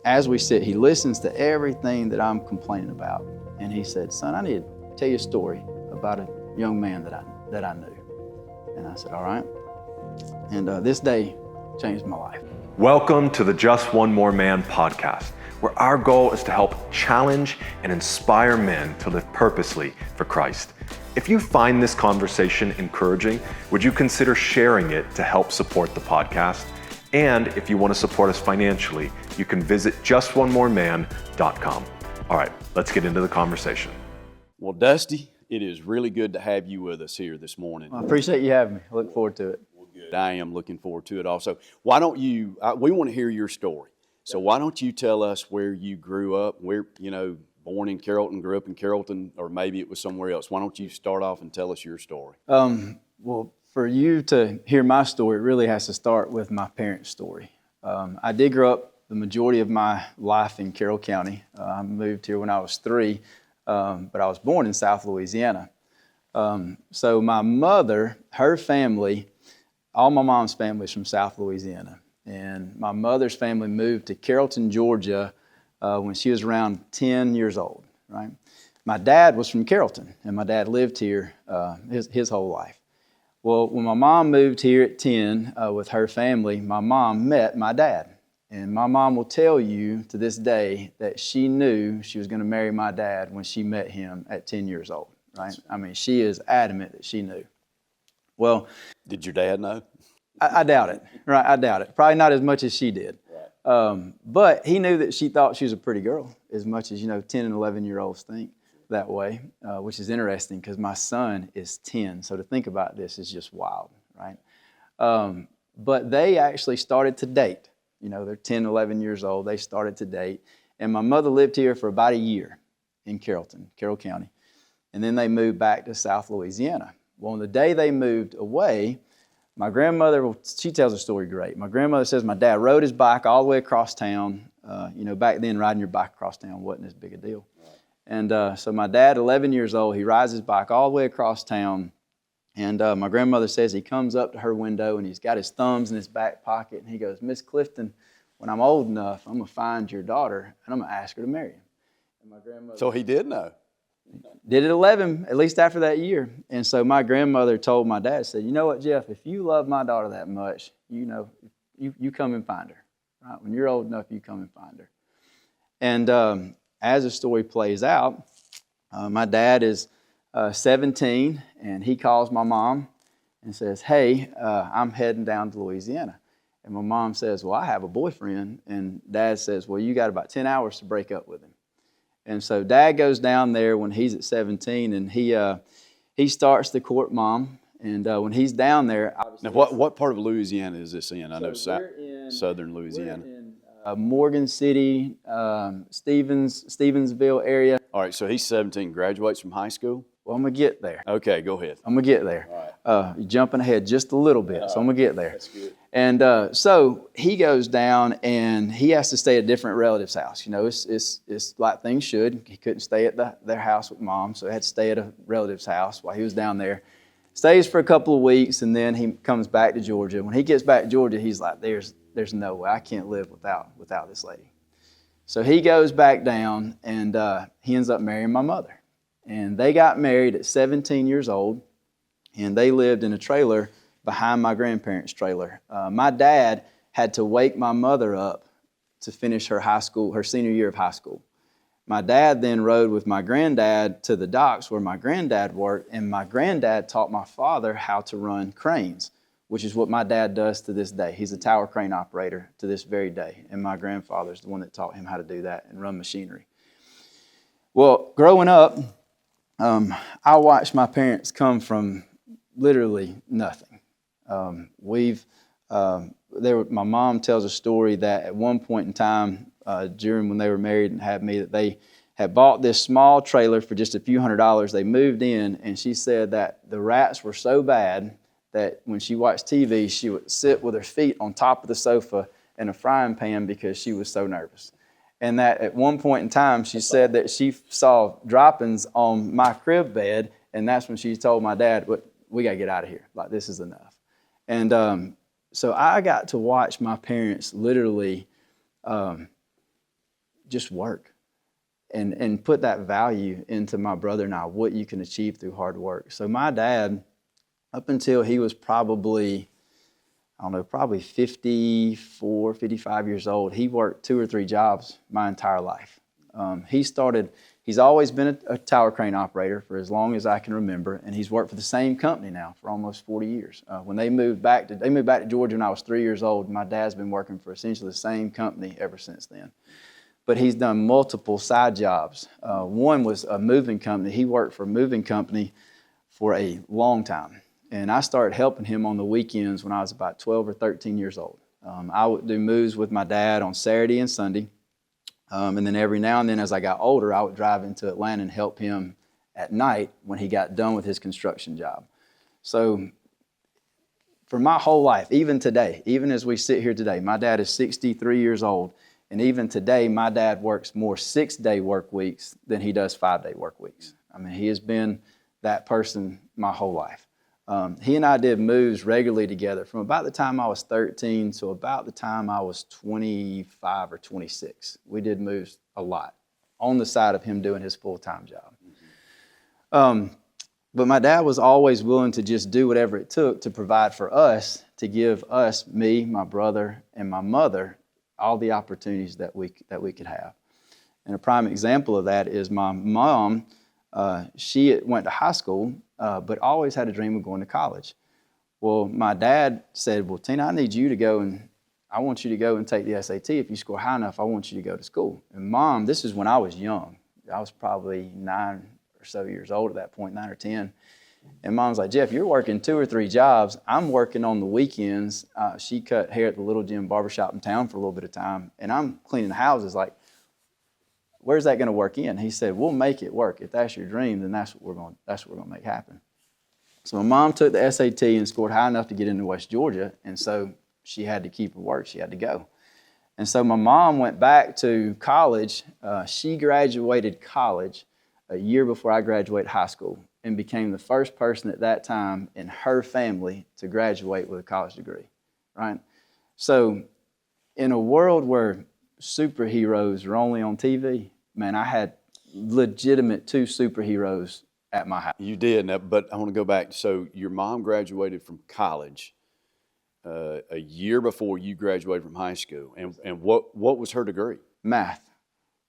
as we sit, he listens to everything that I'm complaining about. And he said, son, I need to tell you a story about a young man that I knew. And I said, all right. And this day changed my life. Welcome to the Just One More Man podcast, where our goal is to help challenge and inspire men to live purposely for Christ. If you find this conversation encouraging, would you consider sharing it to help support the podcast? And if you want to support us financially, you can visit justonemoreman.com. All right, let's get into the conversation. Well, Dusty, it is really good to have you with us here this morning. Well, I appreciate you having me. I look forward to it. Well, good. I am looking forward to it also. Why don't you, we want to hear your story. So why don't you tell us where you grew up, where, born in Carrollton, grew up in Carrollton, or maybe it was somewhere else. Why don't you start off and tell us your story? Well, for you to hear my story, it really has to start with my parents' story. I did grow up the majority of my life in Carroll County. I moved here when I was 3, but I was born in South Louisiana. So my mother, her family, all my mom's family is from South Louisiana. And my mother's family moved to Carrollton, Georgia when she was around 10 years old, right? My dad was from Carrollton, and my dad lived here his whole life. Well, when my mom moved here at 10 with her family, my mom met my dad. And my mom will tell you to this day that she knew she was going to marry my dad when she met him at 10 years old, right? I mean, she is adamant that she knew. Well, did your dad know? I doubt it, right? I doubt it. Probably not as much as she did. Right. But he knew that she thought she was a pretty girl, as much as, 10 and 11-year-olds think that way, which is interesting because my son is 10. So to think about this is just wild, right? But they actually started to date. They're 10, 11 years old. They started to date. And my mother lived here for about a year in Carrollton, Carroll County. And then they moved back to South Louisiana. Well, on the day they moved away, my grandmother, she tells a story great. My grandmother says my dad rode his bike all the way across town. Back then riding your bike across town wasn't as big a deal. And so my dad, 11 years old, he rides his bike all the way across town. And my grandmother says he comes up to her window and he's got his thumbs in his back pocket. And he goes, Miss Clifton, when I'm old enough, I'm going to find your daughter and I'm going to ask her to marry him. And my grandmother, so he did know. Did at 11, at least after that year. And so my grandmother told my dad, said, you know what, Jeff, if you love my daughter that much, you come and find her. Right? When you're old enough, you come and find her. And as the story plays out, my dad is 17, and he calls my mom and says, hey, I'm heading down to Louisiana. And my mom says, well, I have a boyfriend. And Dad says, well, you got about 10 hours to break up with him. And so Dad goes down there when he's at 17, and he starts to court Mom. And when he's down there, now what part of Louisiana is this in? I know southern Louisiana. We're in Morgan City, Stevensville area. All right, so he's 17, graduates from high school? Well, I'm going to get there. Okay, go ahead. I'm going to get there. All right. You're jumping ahead just a little bit, so I'm going to get there. That's good. And so he goes down and he has to stay at a different relative's house. It's like things should. He couldn't stay at their house with Mom, so he had to stay at a relative's house while he was down there. Stays for a couple of weeks, and then he comes back to Georgia. When he gets back to Georgia, he's like, there's no way. I can't live without this lady. So he goes back down, and he ends up marrying my mother. And they got married at 17 years old, and they lived in a trailer behind my grandparents' trailer. My dad had to wake my mother up to finish her senior year of high school. My dad then rode with my granddad to the docks where my granddad worked, and my granddad taught my father how to run cranes, which is what my dad does to this day. He's a tower crane operator to this very day, and my grandfather's the one that taught him how to do that and run machinery. Well, growing up, I watched my parents come from literally nothing. My mom tells a story that at one point in time, during when they were married and had me, that they had bought this small trailer for just a few $100s. They moved in, and she said that the rats were so bad that when she watched TV, she would sit with her feet on top of the sofa in a frying pan because she was so nervous. And that at one point in time, she said that she saw droppings on my crib bed, and that's when she told my dad, we got to get out of here. Like, this is enough. And so I got to watch my parents literally just work and put that value into my brother and I, what you can achieve through hard work. So my dad, up until he was probably, I don't know, probably 54, 55 years old, he worked 2 or 3 jobs my entire life. He's always been a tower crane operator for as long as I can remember, and he's worked for the same company now for almost 40 years. When they moved back to Georgia when I was 3 years old. My dad's been working for essentially the same company ever since then. But he's done multiple side jobs. One was a moving company. He worked for a moving company for a long time. And I started helping him on the weekends when I was about 12 or 13 years old. I would do moves with my dad on Saturday and Sunday. And then every now and then as I got older, I would drive into Atlanta and help him at night when he got done with his construction job. So for my whole life, even today, even as we sit here today, my dad is 63 years old. And even today, my dad works more 6-day work weeks than he does 5-day work weeks. I mean, he has been that person my whole life. He and I did moves regularly together from about the time I was 13 to about the time I was 25 or 26. We did moves a lot on the side of him doing his full-time job. But my dad was always willing to just do whatever it took to provide for us, to give us, me, my brother, and my mother, all the opportunities that we could have. And a prime example of that is my mom. She went to high school, but always had a dream of going to college. Well, my dad said, well, Tina, I want you to go and take the SAT. If you score high enough, I want you to go to school. And Mom, this is when I was young. I was probably 9 or so years old at that point, 9 or 10. And Mom's like, Jeff, you're working 2 or 3 jobs. I'm working on the weekends. She cut hair at the Little Jim barbershop in town for a little bit of time. And I'm cleaning houses. Like, where's that going to work in? He said, we'll make it work. If that's your dream, then that's what we're going to make happen. So my mom took the SAT and scored high enough to get into West Georgia. And so she had to keep her work. She had to go. And so my mom went back to college. She graduated college a year before I graduated high school and became the first person at that time in her family to graduate with a college degree, right? So in a world where superheroes are only on TV, man, I had legitimate 2 superheroes at my house. You did, but I want to go back. So your mom graduated from college a year before you graduated from high school. And what was her degree? Math,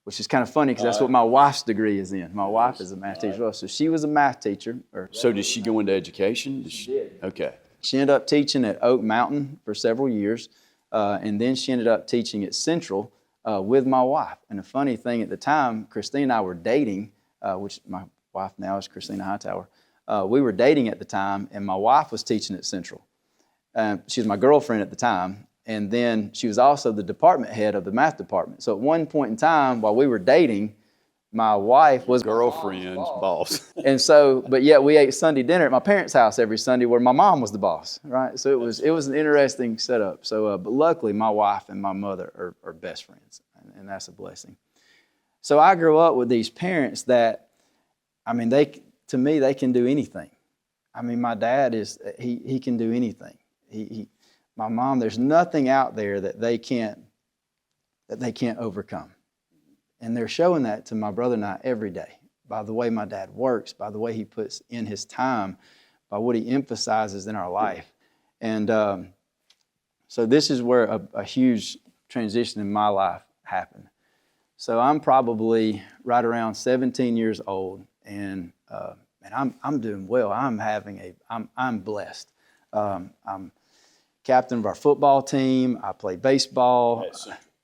which is kind of funny because that's what my wife's degree is in. My wife is a math teacher as well. So she was a math teacher. So did she go into education? She did. Okay. She ended up teaching at Oak Mountain for several years. And then she ended up teaching at Central with my wife. And the funny thing at the time, Christine and I were dating, which my wife now is Christina Hightower. We were dating at the time, and my wife was teaching at Central. She was my girlfriend at the time, and then she was also the department head of the math department. So at one point in time, while we were dating, my wife was girlfriend's boss. And so, but yet we ate Sunday dinner at my parents' house every Sunday where my mom was the boss, right? So it was an interesting setup. So, but luckily my wife and my mother are best friends, and that's a blessing. So I grew up with these parents that, I mean, to me, they can do anything. I mean, my dad he can do anything. My mom, there's nothing out there that they can't overcome. And they're showing that to my brother and I every day by the way my dad works, by the way he puts in his time, by what he emphasizes in our life. And so this is where a huge transition in my life happened. So I'm probably right around 17 years old, and I'm doing well. I'm blessed. I'm captain of our football team. I play baseball.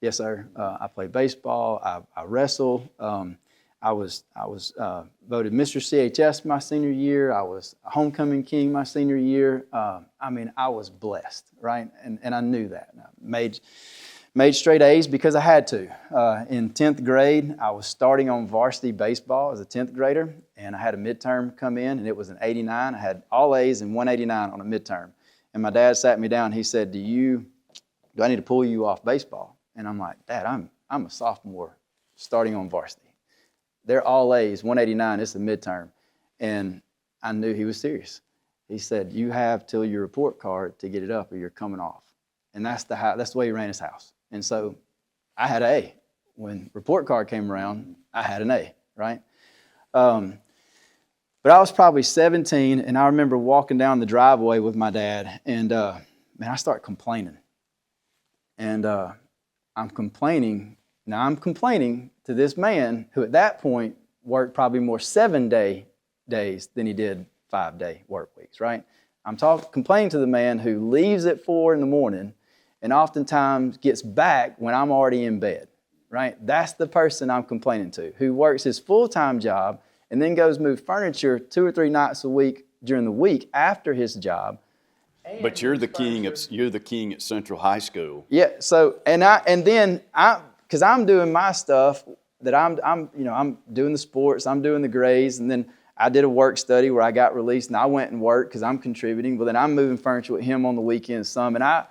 Yes, sir. I play baseball. I wrestle. I was voted Mr. CHS my senior year. I was a homecoming king my senior year. I was blessed, right? And I knew that. And I made straight A's because I had to. In 10th grade, I was starting on varsity baseball as a 10th grader, and I had a midterm come in, and it was an 89. I had all A's and 189 on a midterm. And my dad sat me down. He said, do I need to pull you off baseball? And I'm like, Dad, I'm a sophomore starting on varsity. They're all A's, 189, it's a midterm. And I knew he was serious. He said, you have till your report card to get it up or you're coming off. And that's the way he ran his house. And so I had an A, when report card came around, I had an A, right? But I was probably 17, and I remember walking down the driveway with my dad, and I start complaining. And I'm complaining. Now I'm complaining to this man who at that point worked probably more 7-day days than he did 5-day work weeks, right? I'm complaining to the man who leaves at 4 in the morning and oftentimes gets back when I'm already in bed, right? That's the person I'm complaining to, who works his full-time job and then goes move furniture 2 or 3 nights a week during the week after his job. But you're the king at Central High School. Yeah. So because I'm doing my stuff that I'm doing the sports, I'm doing the grades, and then I did a work study where I got released and I went and worked because I'm contributing. But then I'm moving furniture with him on the weekends some, and I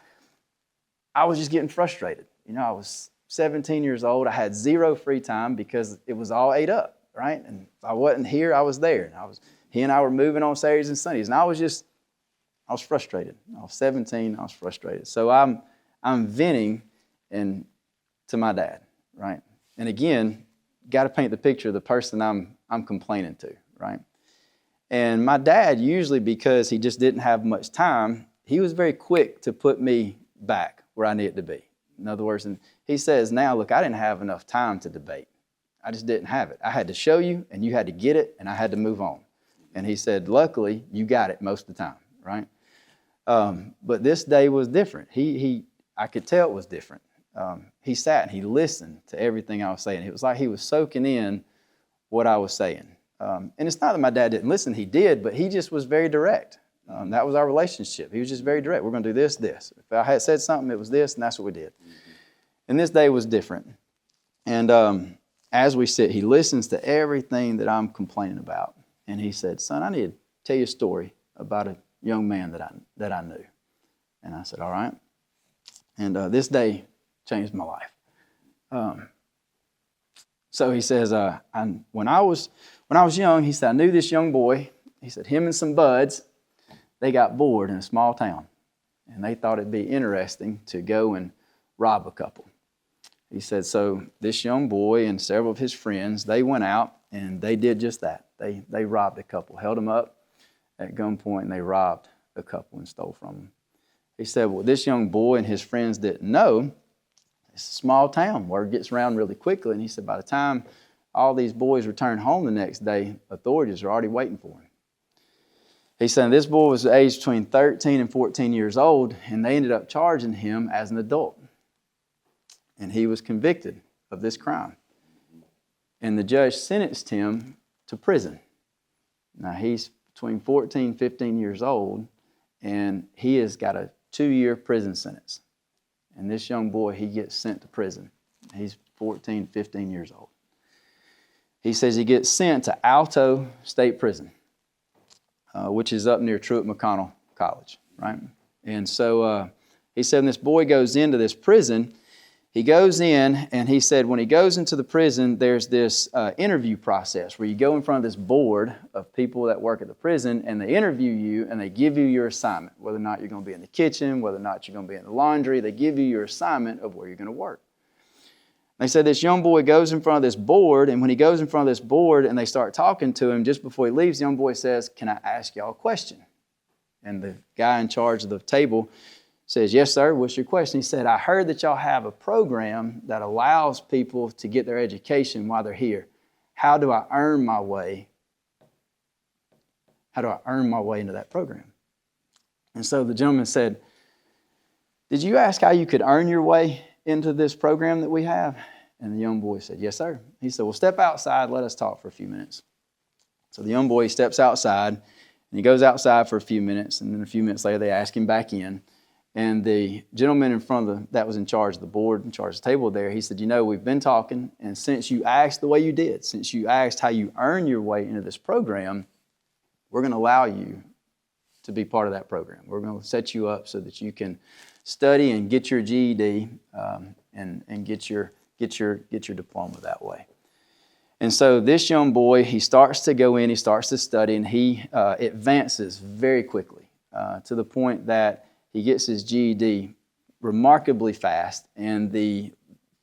was just getting frustrated. I was 17 years old. I had 0 free time because it was all ate up, right? And if I wasn't here, I was there. And he and I were moving on Saturdays and Sundays, and I was frustrated. I was 17. I was frustrated. So I'm venting to my dad, right? And again, got to paint the picture of the person I'm complaining to, right? And my dad, usually because he just didn't have much time, he was very quick to put me back where I needed to be. In other words, and he says now, look, I didn't have enough time to debate. I just didn't have it. I had to show you, and you had to get it, and I had to move on. And he said, luckily, you got it most of the time, right? But this day was different. I could tell it was different. He sat and he listened to everything I was saying. It was like he was soaking in what I was saying. And it's not that my dad didn't listen. He did, but he just was very direct. That was our relationship. He was just very direct. We're going to do this. If I had said something, it was this, and that's what we did. And this day was different. And as we sit, he listens to everything that I'm complaining about. And he said, son, I need to tell you a story about a young man that I knew. And I said, all right. And this day changed my life. So he says, when I was young, he said, I knew this young boy. He said, him and some buds, they got bored in a small town. And they thought it'd be interesting to go and rob a couple. He said, so this young boy and several of his friends, they went out and they did just that. They robbed a couple, held them up at gunpoint, and they robbed a couple and stole from them. He said, well, this young boy and his friends didn't know, it's a small town. Word gets around really quickly. And he said, by the time all these boys returned home the next day, authorities are already waiting for him. He said, this boy was aged between 13 and 14 years old, and they ended up charging him as an adult. And he was convicted of this crime. And the judge sentenced him to prison. Now, he's between 14 and 15 years old, and he has got a 2-year prison sentence. And this young boy, he gets sent to prison. He's 14, 15 years old. He says he gets sent to Alto State Prison, which is up near Truett McConnell College, right? And so he said when this boy goes into this prison, he goes in, and he said when he goes into the prison, there's this interview process where you go in front of this board of people that work at the prison, and they interview you, and they give you your assignment, whether or not you're going to be in the kitchen, whether or not you're going to be in the laundry. They give you your assignment of where you're going to work. They said this young boy goes in front of this board, and when he goes in front of this board and they start talking to him, just before he leaves, the young boy says, can I ask y'all a question? And the guy in charge of the table says, yes, sir, what's your question? He said, I heard that y'all have a program that allows people to get their education while they're here. How do I earn my way? How do I earn my way into that program? And so the gentleman said, did you ask how you could earn your way into this program that we have? And the young boy said, yes, sir. He said, well, step outside, let us talk for a few minutes. So the young boy steps outside, and he goes outside for a few minutes, and then a few minutes later they ask him back in. And the gentleman in front of that was in charge of the board, in charge of the table there, he said, you know, we've been talking, and since you asked the way you did, since you asked how you earn your way into this program, we're going to allow you to be part of that program. We're going to set you up so that you can study and get your GED and get your diploma that way. And so this young boy, he starts to go in, he starts to study, and he advances very quickly to the point that he gets his GED remarkably fast. And the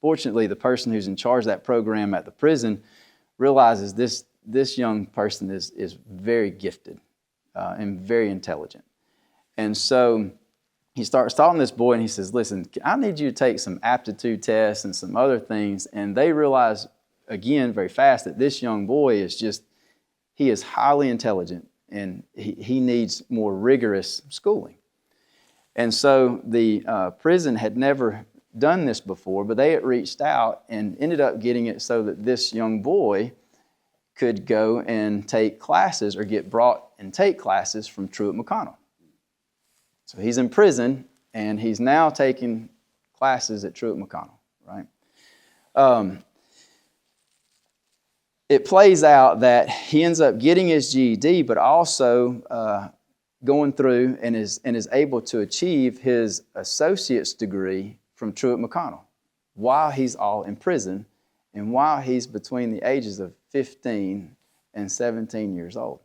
Fortunately, the person who's in charge of that program at the prison realizes this young person is very gifted and very intelligent. And so he starts talking to this boy, and he says, listen, I need you to take some aptitude tests and some other things. And they realize, again, very fast that this young boy he is highly intelligent, and he needs more rigorous schooling. And so the prison had never done this before, but they had reached out and ended up getting it so that this young boy could go and take classes or get brought and take classes from Truett McConnell. So he's in prison, and he's now taking classes at Truett McConnell, right? It plays out that he ends up getting his GED, but also going through and is able to achieve his associate's degree from Truett McConnell while he's all in prison and while he's between the ages of 15 and 17 years old.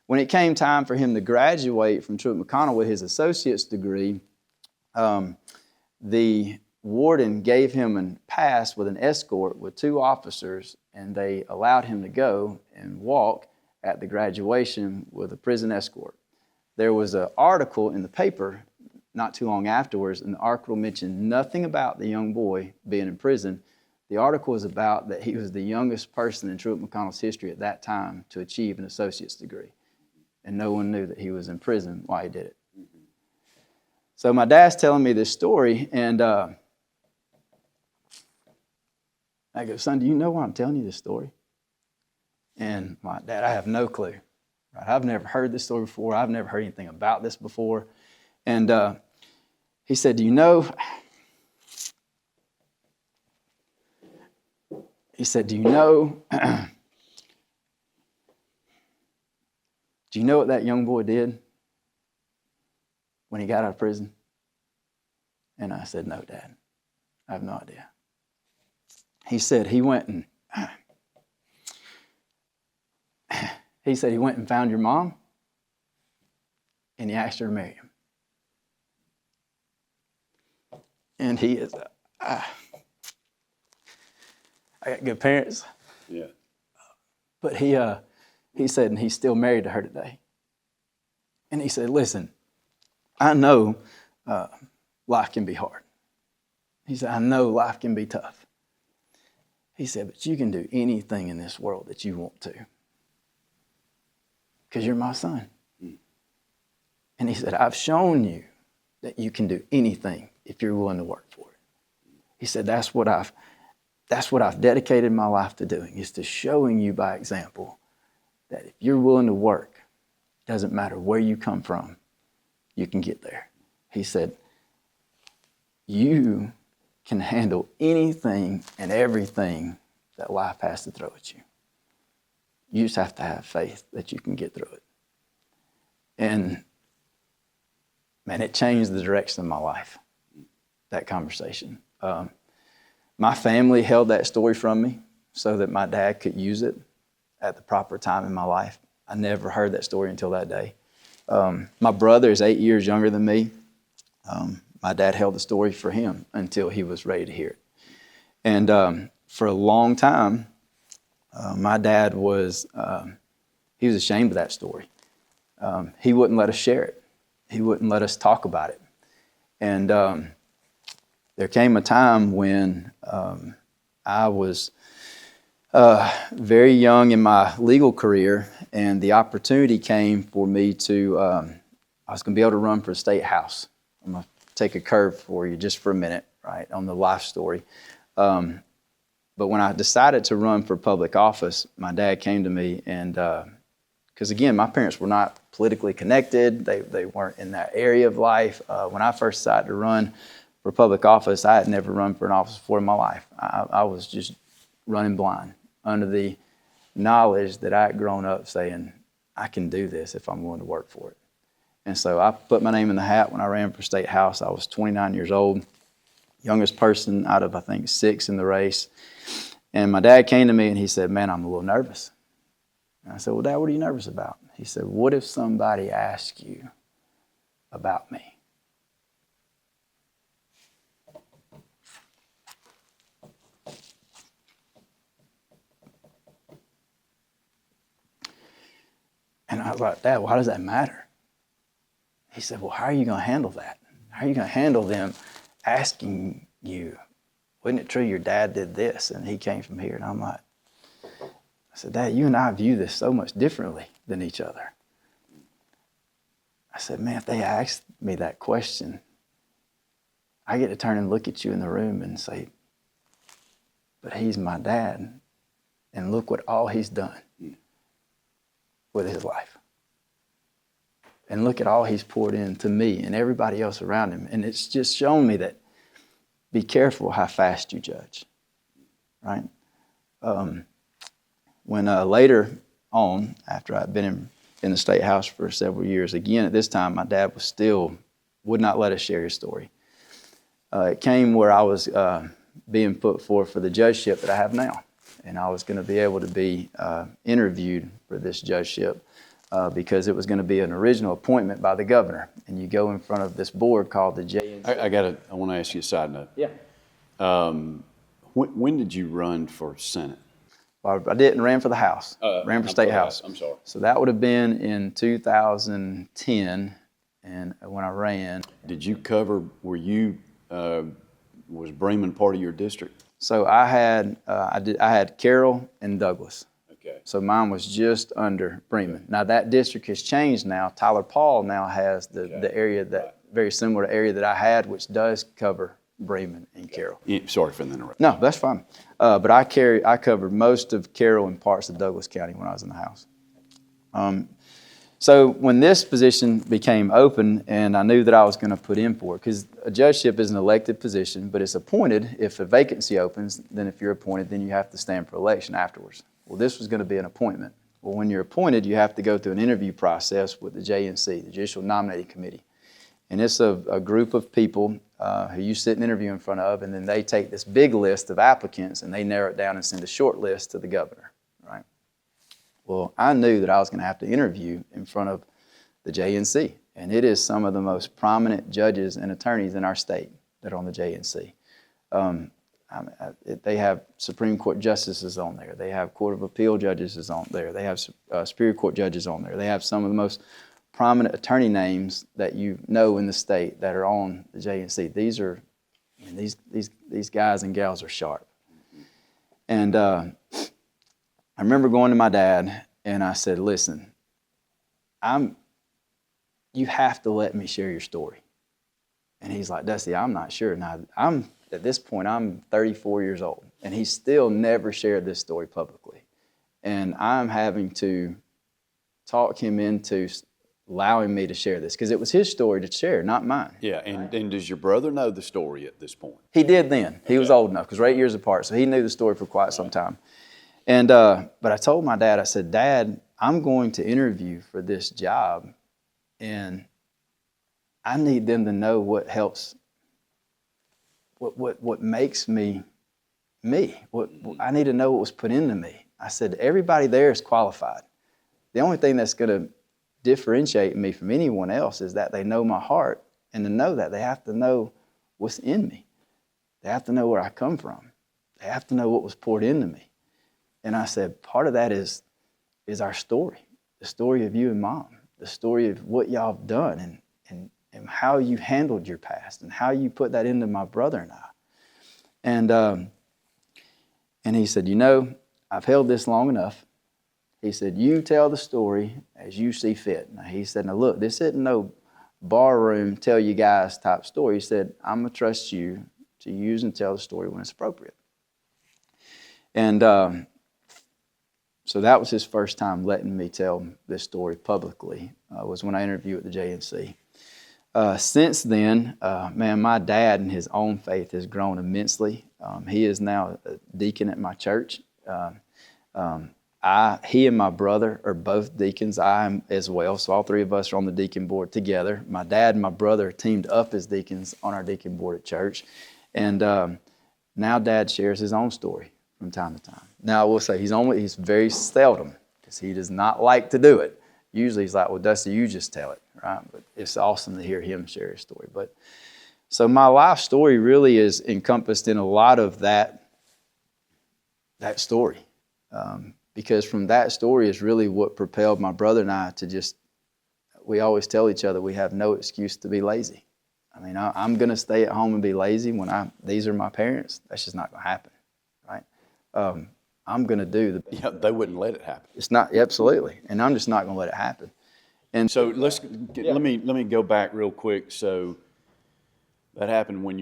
When it came time for him to graduate from Truett McConnell with his associate's degree, the warden gave him a pass with an escort with 2 officers, and they allowed him to go and walk at the graduation with a prison escort. There was an article in the paper not too long afterwards, and the article mentioned nothing about the young boy being in prison. The article was about that he was the youngest person in Truett McConnell's history at that time to achieve an associate's degree. And no one knew that he was in prison while he did it. So my dad's telling me this story, and I go, son, do you know why I'm telling you this story? And my dad, I have no clue. Right? I've never heard this story before. I've never heard anything about this before. And he said, do you know? He said, do you know? Do you know what that young boy did when he got out of prison? And I said, no, Dad, I have no idea. He said he went and found your mom, and he asked her to marry him. And he is, I got good parents. Yeah. But he said, and he's still married to her today. And he said, listen, I know life can be hard. He said, I know life can be tough. He said, but you can do anything in this world that you want to, because you're my son. And he said, I've shown you that you can do anything if you're willing to work for it. He said, that's what I've dedicated my life to doing, is to showing you by example that if you're willing to work, doesn't matter where you come from, you can get there. He said, you can handle anything and everything that life has to throw at you. You just have to have faith that you can get through it. And man, it changed the direction of my life, that conversation. My family held that story from me so that my dad could use it at the proper time in my life. I never heard that story until that day. My brother is 8 years younger than me. My dad held the story for him until he was ready to hear it. And for a long time, my dad was ashamed of that story. He wouldn't let us share it. He wouldn't let us talk about it. And there came a time when I was very young in my legal career, and the opportunity came for me to, I was going to be able to run for the state house. I'm going to take a curve for you just for a minute, right, on the life story. But when I decided to run for public office, my dad came to me, and because again, my parents were not politically connected. They weren't in that area of life. When I first decided to run for public office, I had never run for an office before in my life. I was just running blind under the knowledge that I had grown up saying, I can do this if I'm willing to work for it. And so I put my name in the hat when I ran for state house. I was 29 years old, youngest person out of, I think, 6 in the race. And my dad came to me and he said, man, I'm a little nervous. And I said, well, Dad, what are you nervous about? He said, what if somebody asks you about me? And I was like, Dad, why does that matter? He said, well, how are you going to handle that? How are you going to handle them asking you, wasn't it true your dad did this and he came from here? And I'm like, I said, Dad, you and I view this so much differently than each other. I said, man, if they asked me that question, I get to turn and look at you in the room and say, but he's my dad, and look what all he's done with his life. And look at all he's poured into me and everybody else around him. And it's just shown me that be careful how fast you judge, right? When later on, after I'd been in the state house for several years, again, at this time, my dad was still, would not let us share his story. It came where I was being put forth for the judgeship that I have now. And I was going to be able to be interviewed for this judgeship because it was going to be an original appointment by the governor. And you go in front of this board called the JNC. I want to ask you a side note. Yeah. When did you run for Senate? Well, I didn't ran for the House. Ran for State House. I'm sorry. So that would have been in 2010, and when I ran. Did you cover, was Bremen part of your district? So I had Carroll and Douglas. Okay. So mine was just under Bremen. Now that district has changed now. Tyler Paul now has the area that very similar to the area that I had, which does cover Bremen and Carroll. Yeah, sorry for the interruption. No, that's fine. But I covered most of Carroll and parts of Douglas County when I was in the House. So when this position became open, and I knew that I was going to put in for it, because a judgeship is an elected position, but it's appointed. If a vacancy opens, then if you're appointed, then you have to stand for election afterwards. Well, this was going to be an appointment. Well, when you're appointed, you have to go through an interview process with the JNC, the Judicial Nominating Committee. And it's a group of people who you sit and interview in front of, and then they take this big list of applicants and they narrow it down and send a short list to the governor, right? Well, I knew that I was going to have to interview in front of the JNC, and it is some of the most prominent judges and attorneys in our state that are on the JNC. They have Supreme Court justices on there. They have Court of Appeal judges on there. They have Superior Court judges on there. They have some of the most prominent attorney names that you know in the state that are on the JNC. These guys and gals are sharp. And I remember going to my dad and I said, listen, you have to let me share your story. And he's like, Dusty, I'm not sure. Now, at this point, I'm 34 years old, and he still never shared this story publicly. And I'm having to talk him into allowing me to share this, because it was his story to share, not mine. Yeah, and does your brother know the story at this point? He did then. He was old enough, because we're 8 years apart, so he knew the story for quite some time. And but I told my dad, I said, Dad, I'm going to interview for this job, and I need them to know what helps, what makes me me. I need to know what was put into me. I said, everybody there is qualified. The only thing that's going to differentiate me from anyone else is that they know my heart, and to know that they have to know what's in me. They have to know where I come from. They have to know what was poured into me. And I said, part of that is our story, the story of you and Mom, the story of what y'all have done and how you handled your past and how you put that into my brother and I. And he said, I've held this long enough. He said, you tell the story as you see fit. Now, he said, now look, this isn't no barroom tell you guys type story. He said, I'm going to trust you to use and tell the story when it's appropriate. And so that was his first time letting me tell this story publicly, was when I interviewed at the JNC. Since then, man, my dad in his own faith has grown immensely. He is now a deacon at my church. He and my brother are both deacons. I am as well. So all three of us are on the deacon board together. My dad and my brother teamed up as deacons on our deacon board at church. And now Dad shares his own story from time to time. Now I will say he's very seldom, because he does not like to do it. Usually he's like, well, Dusty, you just tell it, right? But it's awesome to hear him share his story. But so my life story really is encompassed in a lot of that story. because from that story is really what propelled my brother and I to we always tell each other we have no excuse to be lazy. I mean, I'm going to stay at home and be lazy when these are my parents. That's just not going to happen, right? I'm going to do the best. Yeah, they wouldn't let it happen. It's not, absolutely, and I'm just not going to let it happen. And So let me go back real quick. So that happened when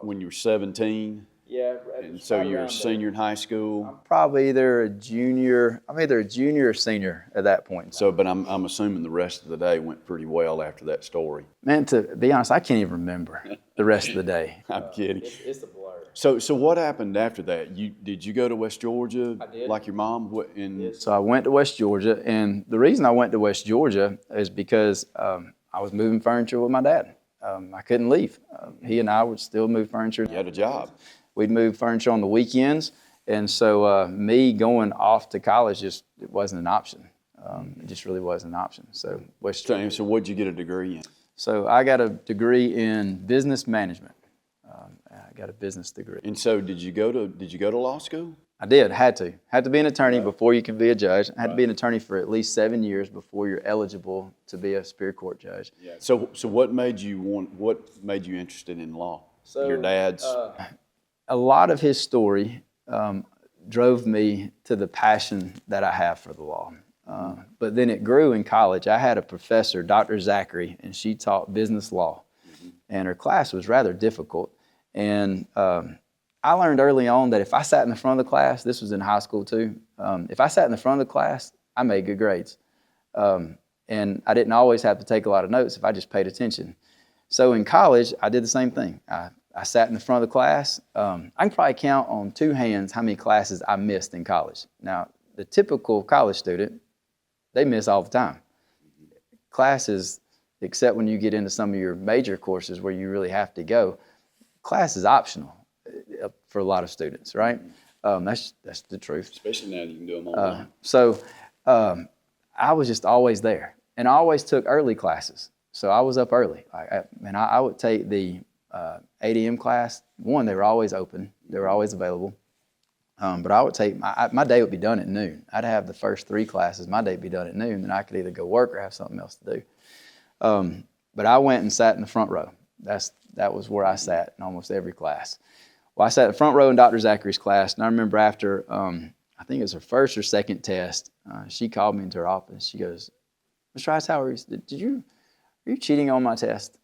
when you were 17. Yeah, And so you're a senior in high school. Probably either a junior. I'm either a junior or senior at that point. So, but I'm assuming the rest of the day went pretty well after that story. Man, to be honest, I can't even remember the rest of the day. I'm kidding. It's a blur. So what happened after that? Did you go to West Georgia? I did. Like your mom? So I went to West Georgia, and the reason I went to West Georgia is because I was moving furniture with my dad. I couldn't leave. He and I would still move furniture. You had a job. We'd move furniture on the weekends, and so me going off to college it wasn't an option. It just really wasn't an option. So West Georgia. So what'd you get a degree in? So I got a degree in business management. I got a business degree. And so did you go to law school? I did, had to be an attorney before you can be a judge. I had to be an attorney for at least 7 years before you're eligible to be a Superior Court judge. Yeah. So what made you interested in law? Your dad's? A lot of his story drove me to the passion that I have for the law. But then it grew in college. I had a professor, Dr. Zachary, and she taught business law. And her class was rather difficult. And I learned early on that if I sat in the front of the class, this was in high school too, if I sat in the front of the class, I made good grades. And I didn't always have to take a lot of notes if I just paid attention. So in college, I did the same thing. I sat in the front of the class. I can probably count on 2 hands how many classes I missed in college. Now, the typical college student, they miss all the time. Classes, except when you get into some of your major courses where you really have to go, class is optional for a lot of students, right? That's the truth. Especially now you can do them online. So I was just always there. And I always took early classes. So I was up early. I would take the 8 a.m. class. One, they were always open. They were always available. But I would take, my day would be done at noon. I'd have the first 3 classes. My day would be done at noon. Then I could either go work or have something else to do. But I went and sat in the front row. That was where I sat in almost every class. Well, I sat in the front row in Dr. Zachary's class. And I remember after, I think it was her first or second test, she called me into her office. She goes, Mr. Hightower, are you cheating on my test?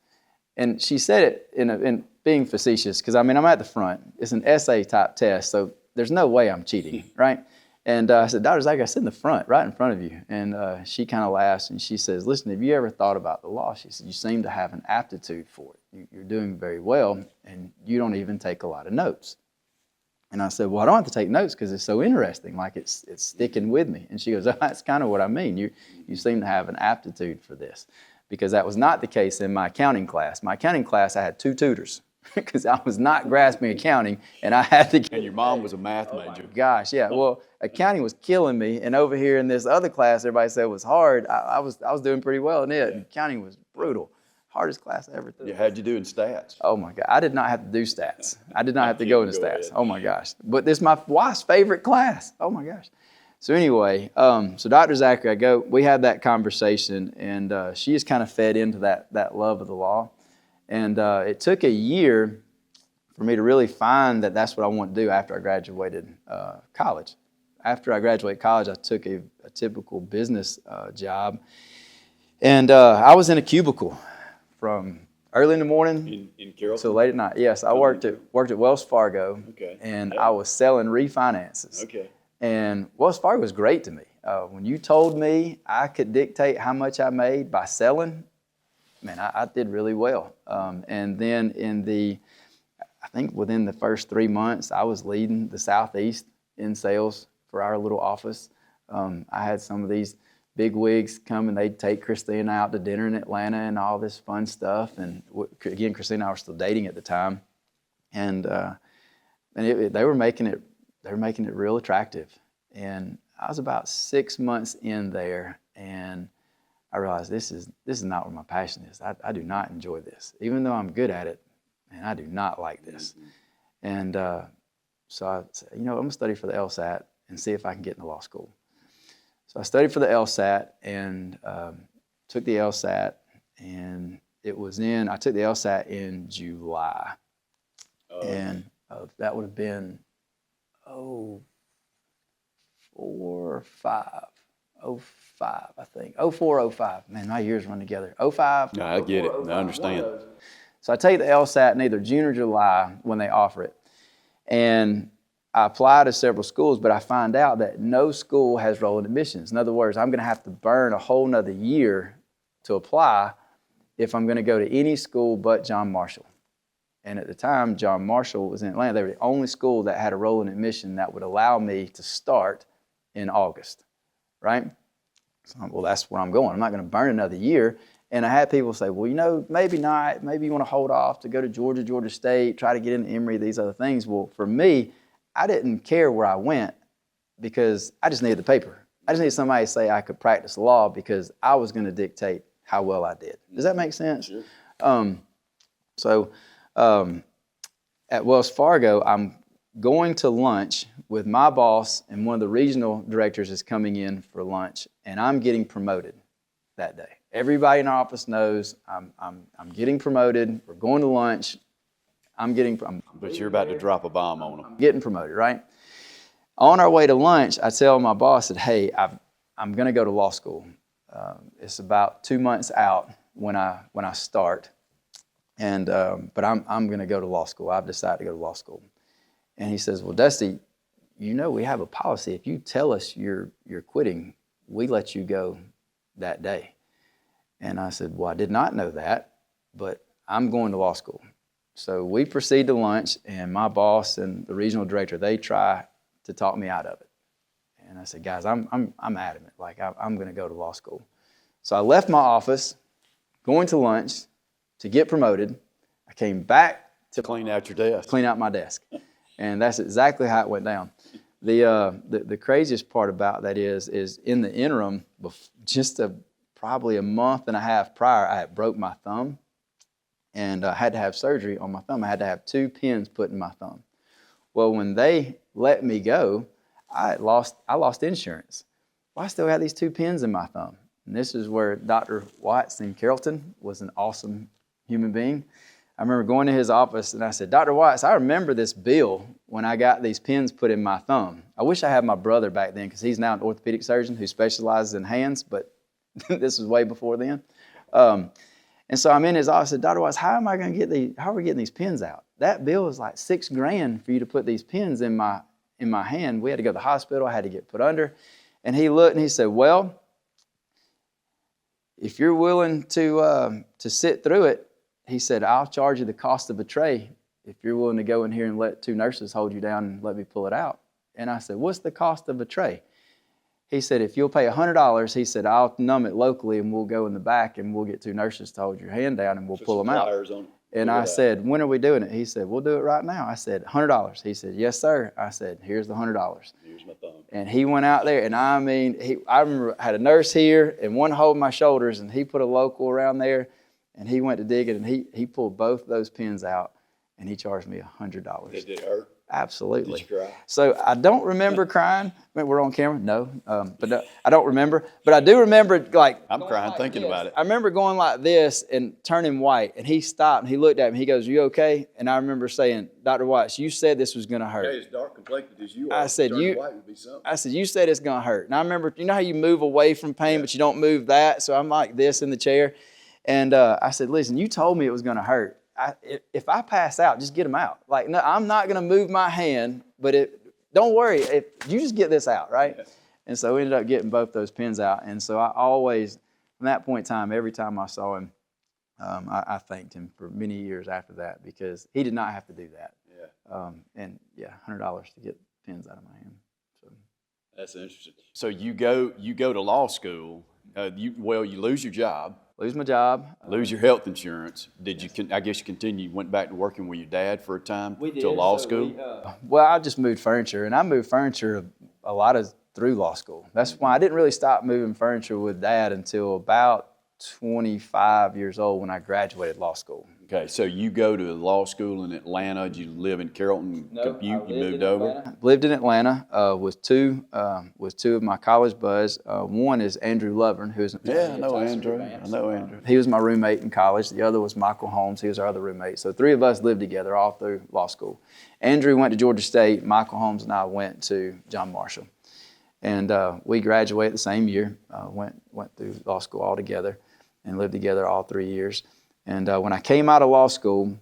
And she said it in being facetious, because I'm at the front. It's an essay type test, so there's no way I'm cheating, right? And I said, Dr. Zach, I sit in the front, right in front of you. And she kind of laughs and she says, listen, have you ever thought about the law? She said, you seem to have an aptitude for it. You're doing very well, and you don't even take a lot of notes. And I said, well, I don't have to take notes because it's so interesting, like it's sticking with me. And she goes, oh, that's kind of what I mean. You seem to have an aptitude for this. Because that was not the case in my accounting class. My accounting class, I had 2 tutors because I was not grasping accounting, and I had to. And your mom was a math major. Gosh, yeah. Well, accounting was killing me, and over here in this other class, everybody said it was hard. I was doing pretty well in it. And accounting was brutal, hardest class I ever took. Yeah, how'd you do in stats? Oh my God, I did not have to do stats. I did not have to go into stats. Oh my gosh, but this is my wife's favorite class. Oh my gosh. So anyway, so Dr. Zachary, we had that conversation, and she just kind of fed into that love of the law. And it took a year for me to really find that that's what I wanted to do after I graduated college. After I graduated college, I took a typical business job. And I was in a cubicle from early in the morning till late at night. Yes, I worked at Wells Fargo, and I was selling refinances. Okay. And Wells Fargo was great to me. When you told me I could dictate how much I made by selling, man, I did really well. And then I think within the first 3 months, I was leading the Southeast in sales for our little office. I had some of these big wigs come, and they'd take Christina out to dinner in Atlanta and all this fun stuff. And again, Christina and I were still dating at the time. And they were making it real attractive. And I was about 6 months in there, and I realized this is not where my passion is. I do not enjoy this. Even though I'm good at it, man, I do not like this. And so I said, I'm going to study for the LSAT. and see if I can get into law school. So I studied for the LSAT and took the LSAT, and I took the LSAT in July. And that would have been 05, I think. 04, 05. Man, my years run together. 05. No, I get it. I understand. So I take the LSAT in either June or July when they offer it. And I apply to several schools, but I find out that no school has rolling admissions. In other words, I'm going to have to burn a whole nother year to apply if I'm going to go to any school but John Marshall. And at the time, John Marshall was in Atlanta. They were the only school that had a rolling admission that would allow me to start in August, right? So, well, that's where I'm going. I'm not going to burn another year. And I had people say, well, maybe not. Maybe you want to hold off to go to Georgia, Georgia State, try to get into Emory, these other things. Well, for me, I didn't care where I went because I just needed the paper. I just needed somebody to say I could practice law because I was going to dictate how well I did. Does that make sense? Sure. At Wells Fargo, I'm going to lunch with my boss, and one of the regional directors is coming in for lunch, and I'm getting promoted that day. Everybody in our office knows I'm getting promoted. We're going to lunch. But you're about to drop a bomb on them. Getting promoted, right? On our way to lunch, I tell my boss that, hey, I'm going to go to law school. It's about 2 months out when I start, and but I'm going to go to law school. I've decided to go to law school. And he says, well, Dusty, we have a policy. If you tell us you're quitting, we let you go that day. And I said, well, I did not know that, but I'm going to law school. So we proceed to lunch, and my boss and the regional director, they try to talk me out of it. And I said, guys, I'm adamant. Like, I'm going to go to law school. So I left my office, going to lunch to get promoted. I came back to Clean out your desk. Clean out my desk. And that's exactly how it went down. The craziest part about that is in the interim, probably a month and a half prior, I had broke my thumb, and I had to have surgery on my thumb. I had to have 2 pins put in my thumb. Well, when they let me go, I lost insurance. Well, I still had these 2 pins in my thumb. And this is where Dr. Watts in Carrollton was an awesome human being. I remember going to his office, and I said, Dr. Watts, I remember this bill when I got these pins put in my thumb. I wish I had my brother back then, because he's now an orthopedic surgeon who specializes in hands, but this was way before then. And so I'm in his office. I said, Dr. Watts, how are we getting these pins out? That bill is like $6,000 for you to put these pins in my hand. We had to go to the hospital. I had to get put under. And he looked and he said, well, if you're willing to sit through it, he said, I'll charge you the cost of a tray if you're willing to go in here and let 2 nurses hold you down and let me pull it out. And I said, what's the cost of a tray? He said, if you'll pay $100, he said, I'll numb it locally and we'll go in the back and we'll get 2 nurses to hold your hand down and we'll pull them out. And I said, when are we doing it? He said, we'll do it right now. I said, $100. He said, yes, sir. I said, here's the $100. Here's my thumb. And he went out there, and I remember I had a nurse here and one holding my shoulders, and he put a local around there, and he went to dig it, and he pulled both those pins out, and he charged me $100. Did it hurt? Absolutely. Did you cry? So I don't remember crying. I mean, we're on camera? No. But I don't remember. But I do remember, like... I'm crying thinking about it. I remember going like this and turning white, and he stopped, and he looked at me. He goes, you okay? And I remember saying, Dr. Watts, you said this was going to hurt. Hey, as dark complected as you are, I said, white would be something. I said, you said it's going to hurt. And I remember, you know how you move away from pain, but you don't move that? So I'm like this in the chair. And I said, listen, you told me it was going to hurt. If I pass out, just get them out. Like, no, I'm not going to move my hand, but don't worry. If you just get this out, right? Yeah. And so we ended up getting both those pins out. And so I always, from that point in time, every time I saw him, I thanked him for many years after that, because he did not have to do that. Yeah. And yeah, $100 to get pins out of my hand. So that's interesting. So you go to law school. You lose your job. Lose my job. Lose your health insurance. Did you? I guess you went back to working with your dad for a time to law school. Well, I just moved furniture, and I moved furniture a lot through law school. That's why I didn't really stop moving furniture with Dad until about 25 years old when I graduated law school. Okay, so you go to law school in Atlanta. Did you live in Carrollton? You moved over? Lived in Atlanta with two of my college buds. One is Andrew Lovern, who's Yeah, I know Andrew. I know Andrew. He was my roommate in college. The other was Michael Holmes. He was our other roommate. So three of us lived together all through law school. Andrew went to Georgia State. Michael Holmes and I went to John Marshall. And we graduated the same year, went through law school all together and lived together all 3 years. And when I came out of law school,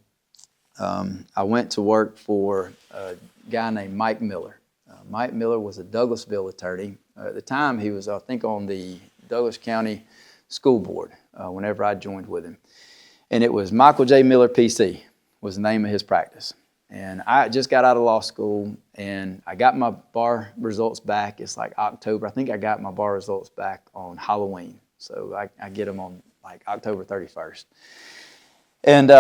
I went to work for a guy named Mike Miller. Mike Miller was a Douglasville attorney. At the time, he was, I think, on the Douglas County School Board whenever I joined with him. And it was Michael J. Miller, PC, was the name of his practice. And I just got out of law school, and I got my bar results back. It's like October. I think I got my bar results back on Halloween. So I get them on like October 31st. And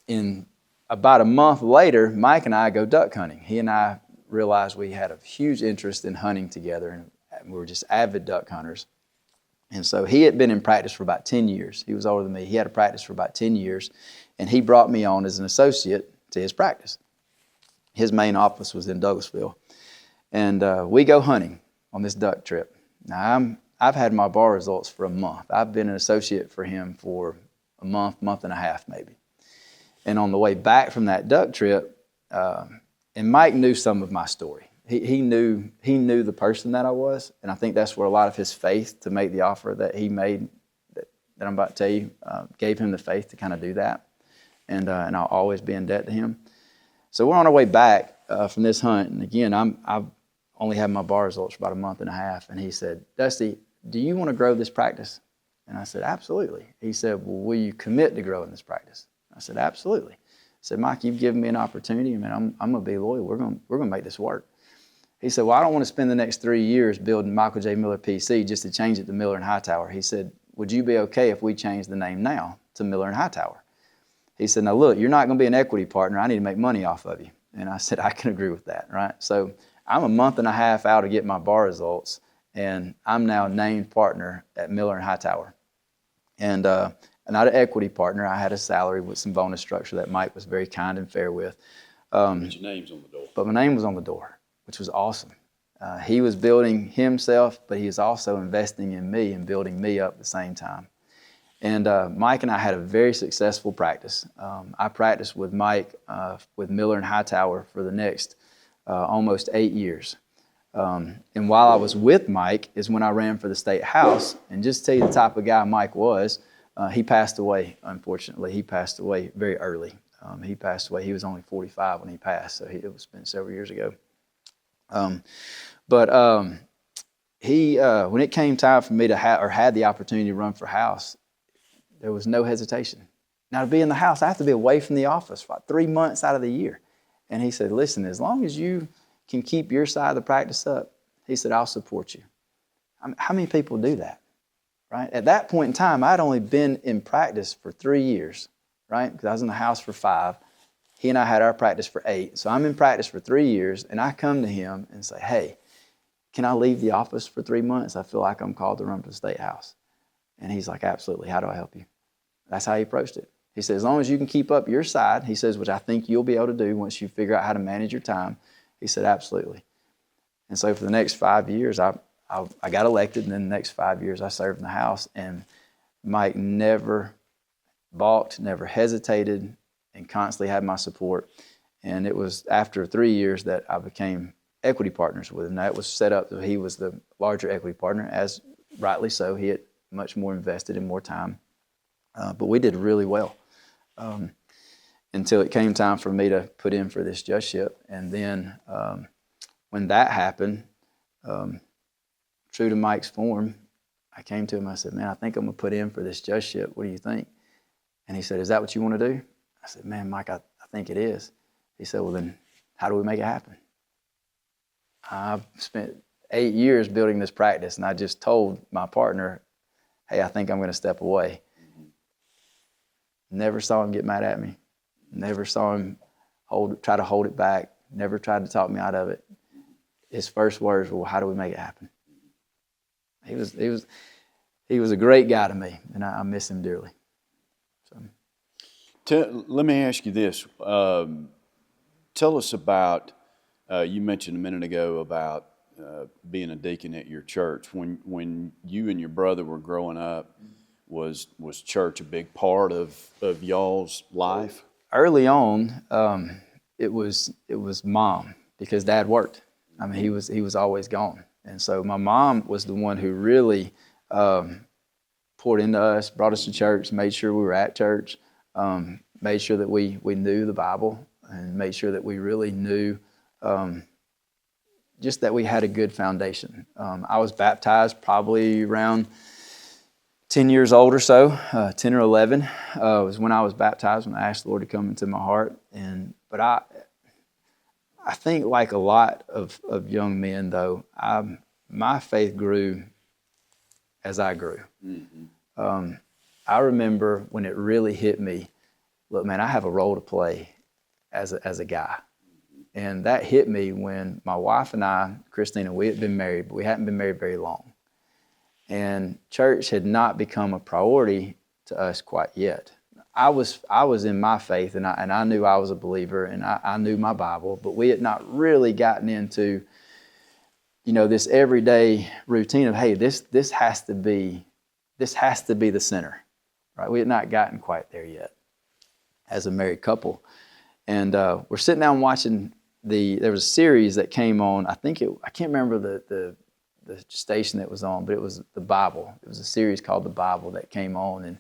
in about a month later, Mike and I go duck hunting. He and I realized we had a huge interest in hunting together, and we were just avid duck hunters. And so he had been in practice for about 10 years. He was older than me. He had a practice for about 10 years, and he brought me on as an associate to his practice. His main office was in Douglasville. And we go hunting on this duck trip. Now, I've had my bar results for a month. I've been an associate for him for a month and a half maybe. And on the way back from that duck trip, and Mike knew some of my story. He knew the person that I was, and I think that's where a lot of his faith to make the offer that he made, that I'm about to tell you, gave him the faith to kind of do that. And I'll always be in debt to him. So we're on our way back from this hunt, and again, I've only had my bar results for about a month and a half, and he said, Dusty, do you want to grow this practice? And I said, absolutely. He said, well, will you commit to growing this practice? I said, absolutely. I said, Mike, you've given me an opportunity, man. I'm going to be loyal. We're going to make this work. He said, well, I don't want to spend the next 3 years building Michael J. Miller PC just to change it to Miller and Hightower. He said, would you be okay if we change the name now to Miller and Hightower? He said, now look, you're not going to be an equity partner. I need to make money off of you. And I said, I can agree with that, right? So I'm a month and a half out to get my bar results, and I'm now named partner at Miller and Hightower. And not an equity partner. I had a salary with some bonus structure that Mike was very kind and fair with. But your name's on the door. But my name was on the door, which was awesome. He was building himself, but he was also investing in me and building me up at the same time. And Mike and I had a very successful practice. I practiced with Mike with Miller and Hightower for the next almost 8 years. And while I was with Mike is when I ran for the state house. And just to tell you the type of guy Mike was, he passed away, unfortunately. He passed away very early. He passed away. He was only 45 when he passed, so it was been several years ago. He, when it came time for me to had the opportunity to run for House, there was no hesitation. Now, to be in the House, I have to be away from the office for like 3 months out of the year. And he said, listen, as long as you can keep your side of the practice up, he said, I'll support you. How many people do that, right? At that point in time, I'd only been in practice for 3 years, right? Because I was in the House for 5. He and I had our practice for 8. So I'm in practice for 3 years, and I come to him and say, hey, can I leave the office for 3 months? I feel like I'm called to run for the state house. And he's like, absolutely. How do I help you? That's how he approached it. He said, as long as you can keep up your side, he says, which I think you'll be able to do once you figure out how to manage your time. He said, absolutely. And so for the next 5 years, I got elected, and then the next 5 years I served in the House. And Mike never balked, never hesitated, and constantly had my support. And it was after 3 years that I became equity partners with him. Now, it was set up that he was the larger equity partner, as rightly so. He had much more invested in more time. But we did really well until it came time for me to put in for this judgeship. And then when that happened, true to Mike's form, I came to him. I said, man, I think I'm going to put in for this judgeship. What do you think? And he said, is that what you want to do? I said, man, Mike, I think it is. He said, well, then how do we make it happen? I've spent 8 years building this practice, and I just told my partner, hey, I think I'm going to step away. Never saw him get mad at me. Never saw him try to hold it back. Never tried to talk me out of it. His first words were, well, how do we make it happen? He was a great guy to me, and I miss him dearly. So. Let me ask you this. Tell us about, you mentioned a minute ago about being a deacon at your church. When you and your brother were growing up, was church a big part of y'all's life? Early on, it was mom, because dad worked. I mean, he was always gone. And so my mom was the one who really poured into us, brought us to church, made sure we were at church, made sure that we knew the Bible, and made sure that we really knew just that we had a good foundation. I was baptized probably around 10 years old or so, 10 or 11 was when I was baptized, when I asked the Lord to come into my heart. But I think, like a lot of young men, though, my faith grew as I grew. Mm-hmm. I remember when it really hit me, look, man, I have a role to play as a guy. And that hit me when my wife and I, Christina, we had been married, but we hadn't been married very long. And church had not become a priority to us quite yet. I was in my faith, and I knew I was a believer, and I knew my Bible, but we had not really gotten into, this everyday routine of, hey, this has to be the center, right? We had not gotten quite there yet as a married couple. And we're sitting down watching there was a series that came on. I can't remember the station that was on, but it was the Bible. It was a series called The Bible that came on. And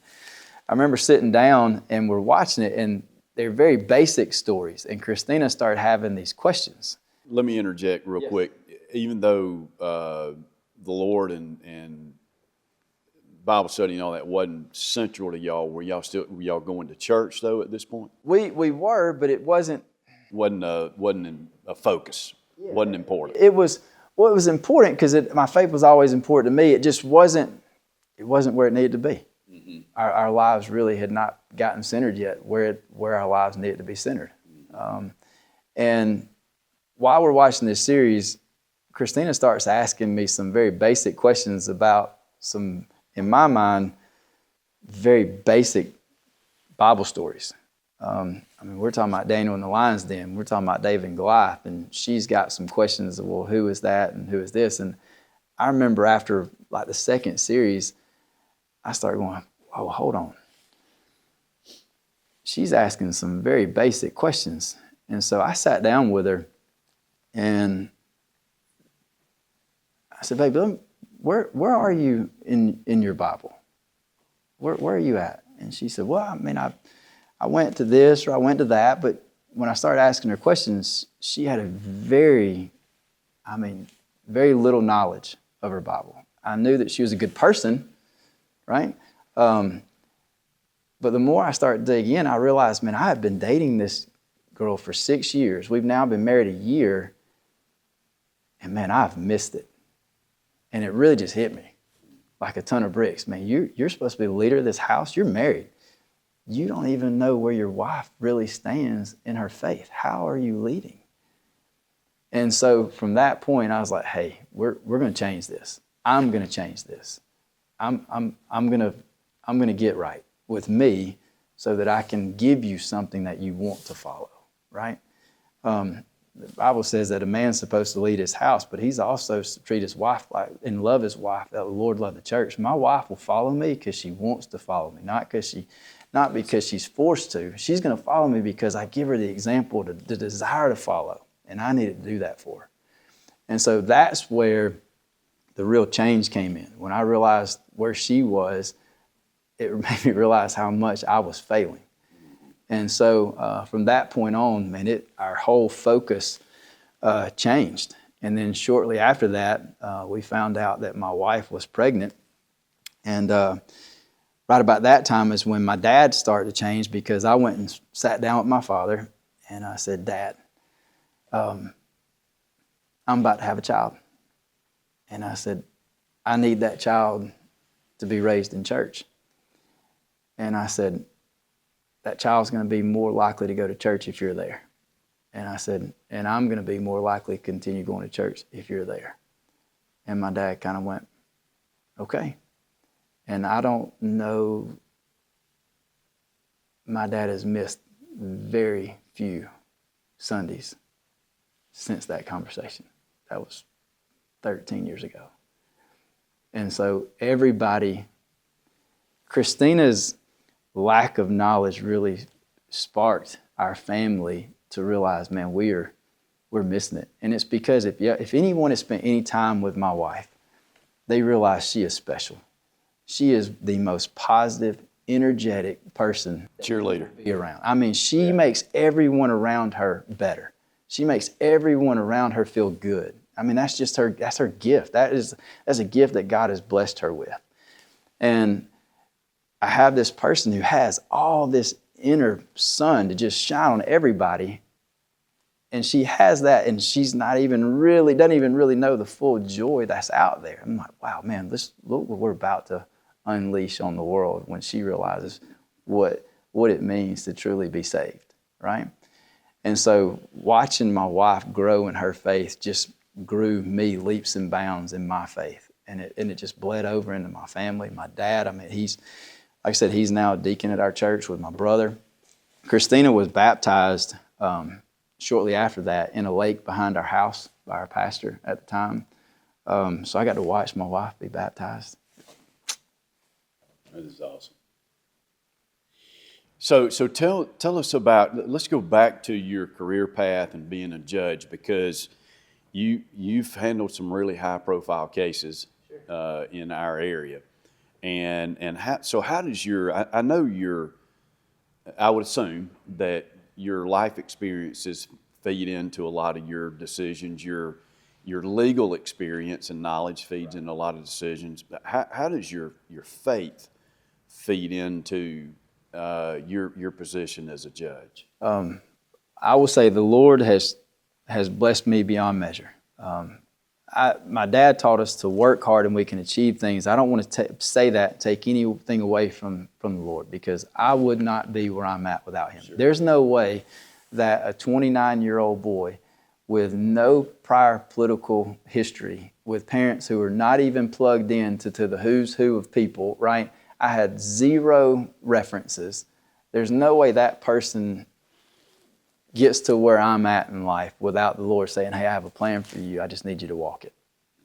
I remember sitting down and we're watching it, and they're very basic stories. And Christina started having these questions. Let me interject real quick. Even though the Lord and Bible study and all that wasn't central to y'all, were y'all going to church though at this point? We were, but it wasn't a focus. Yeah. Wasn't important. It was important because my faith was always important to me. It just wasn't where it needed to be. Mm-hmm. Our lives really had not gotten centered yet where our lives needed to be centered. Mm-hmm. And while we're watching this series, Christina starts asking me some very basic questions about some, in my mind, very basic Bible stories. We're talking about Daniel in the lion's den. We're talking about David and Goliath, and she's got some questions of, well, who is that and who is this? And I remember after like the second series, I started going, oh, hold on. She's asking some very basic questions. And so I sat down with her and I said, babe, where are you in your Bible? Where are you at? And she said, well, I went to this or I went to that, but when I started asking her questions, she had a very little knowledge of her Bible. I knew that she was a good person, right? But the more I started to dig in, I realized, man, I had been dating this girl for 6 years. We've now been married a year, and man, I've missed it. And it really just hit me like a ton of bricks. Man, you're supposed to be the leader of this house. You're married. You don't even know where your wife really stands in her faith. How are you leading? And so from that point, I was like, hey, we're going to change this. I'm going to change this. I'm going to get right with me so that I can give you something that you want to follow, right? The Bible says that a man's supposed to lead his house, but he's also to treat his wife and love his wife, that the Lord loved the church. My wife will follow me because she wants to follow me, not because she's forced to. She's going to follow me because I give her the example, the desire to follow, and I needed to do that for her. And so that's where the real change came in. When I realized where she was, it made me realize how much I was failing. And so from that point on, man, our whole focus changed. And then shortly after that, we found out that my wife was pregnant. And right about that time is when my dad started to change, because I went and sat down with my father and I said, Dad, I'm about to have a child. And I said, I need that child to be raised in church. And I said, that child's going to be more likely to go to church if you're there. And I said, and I'm going to be more likely to continue going to church if you're there. And my dad kind of went, okay. And I don't know my dad has missed very few Sundays since that conversation. That was 13 years ago. And so Christina's lack of knowledge really sparked our family to realize, man, we're missing it. And it's because if anyone has spent any time with my wife, they realize she is special. She is the most positive, energetic person. Cheerleader. To be around. I mean, she makes everyone around her better. She makes everyone around her feel good. I mean, that's just that's her gift. That's a gift that God has blessed her with. And I have this person who has all this inner sun to just shine on everybody. And she has that, and she's doesn't even really know the full joy that's out there. I'm like, wow, man, look what we're about to unleash on the world when she realizes what it means to truly be saved, right? And so watching my wife grow in her faith just grew me leaps and bounds in my faith. And it just bled over into my family. My dad, I mean, like I said, he's now a deacon at our church with my brother. Christina was baptized shortly after that in a lake behind our house by our pastor at the time. So I got to watch my wife be baptized. That is awesome. So tell us about, let's go back to your career path and being a judge, because you've handled some really high profile cases in our area. And how does I would assume that your life experiences feed into a lot of your decisions. Your legal experience and knowledge feeds into a lot of decisions. But how does your faith feed into your position as a judge? I will say the Lord has blessed me beyond measure. My dad taught us to work hard and we can achieve things. I don't want to say that, take anything away from the Lord, because I would not be where I'm at without Him. Sure. There's no way that a 29-year-old boy with no prior political history, with parents who are not even plugged in to the who's who of people, right? I had zero references. There's no way that person gets to where I'm at in life without the Lord saying, hey, I have a plan for you. I just need you to walk it.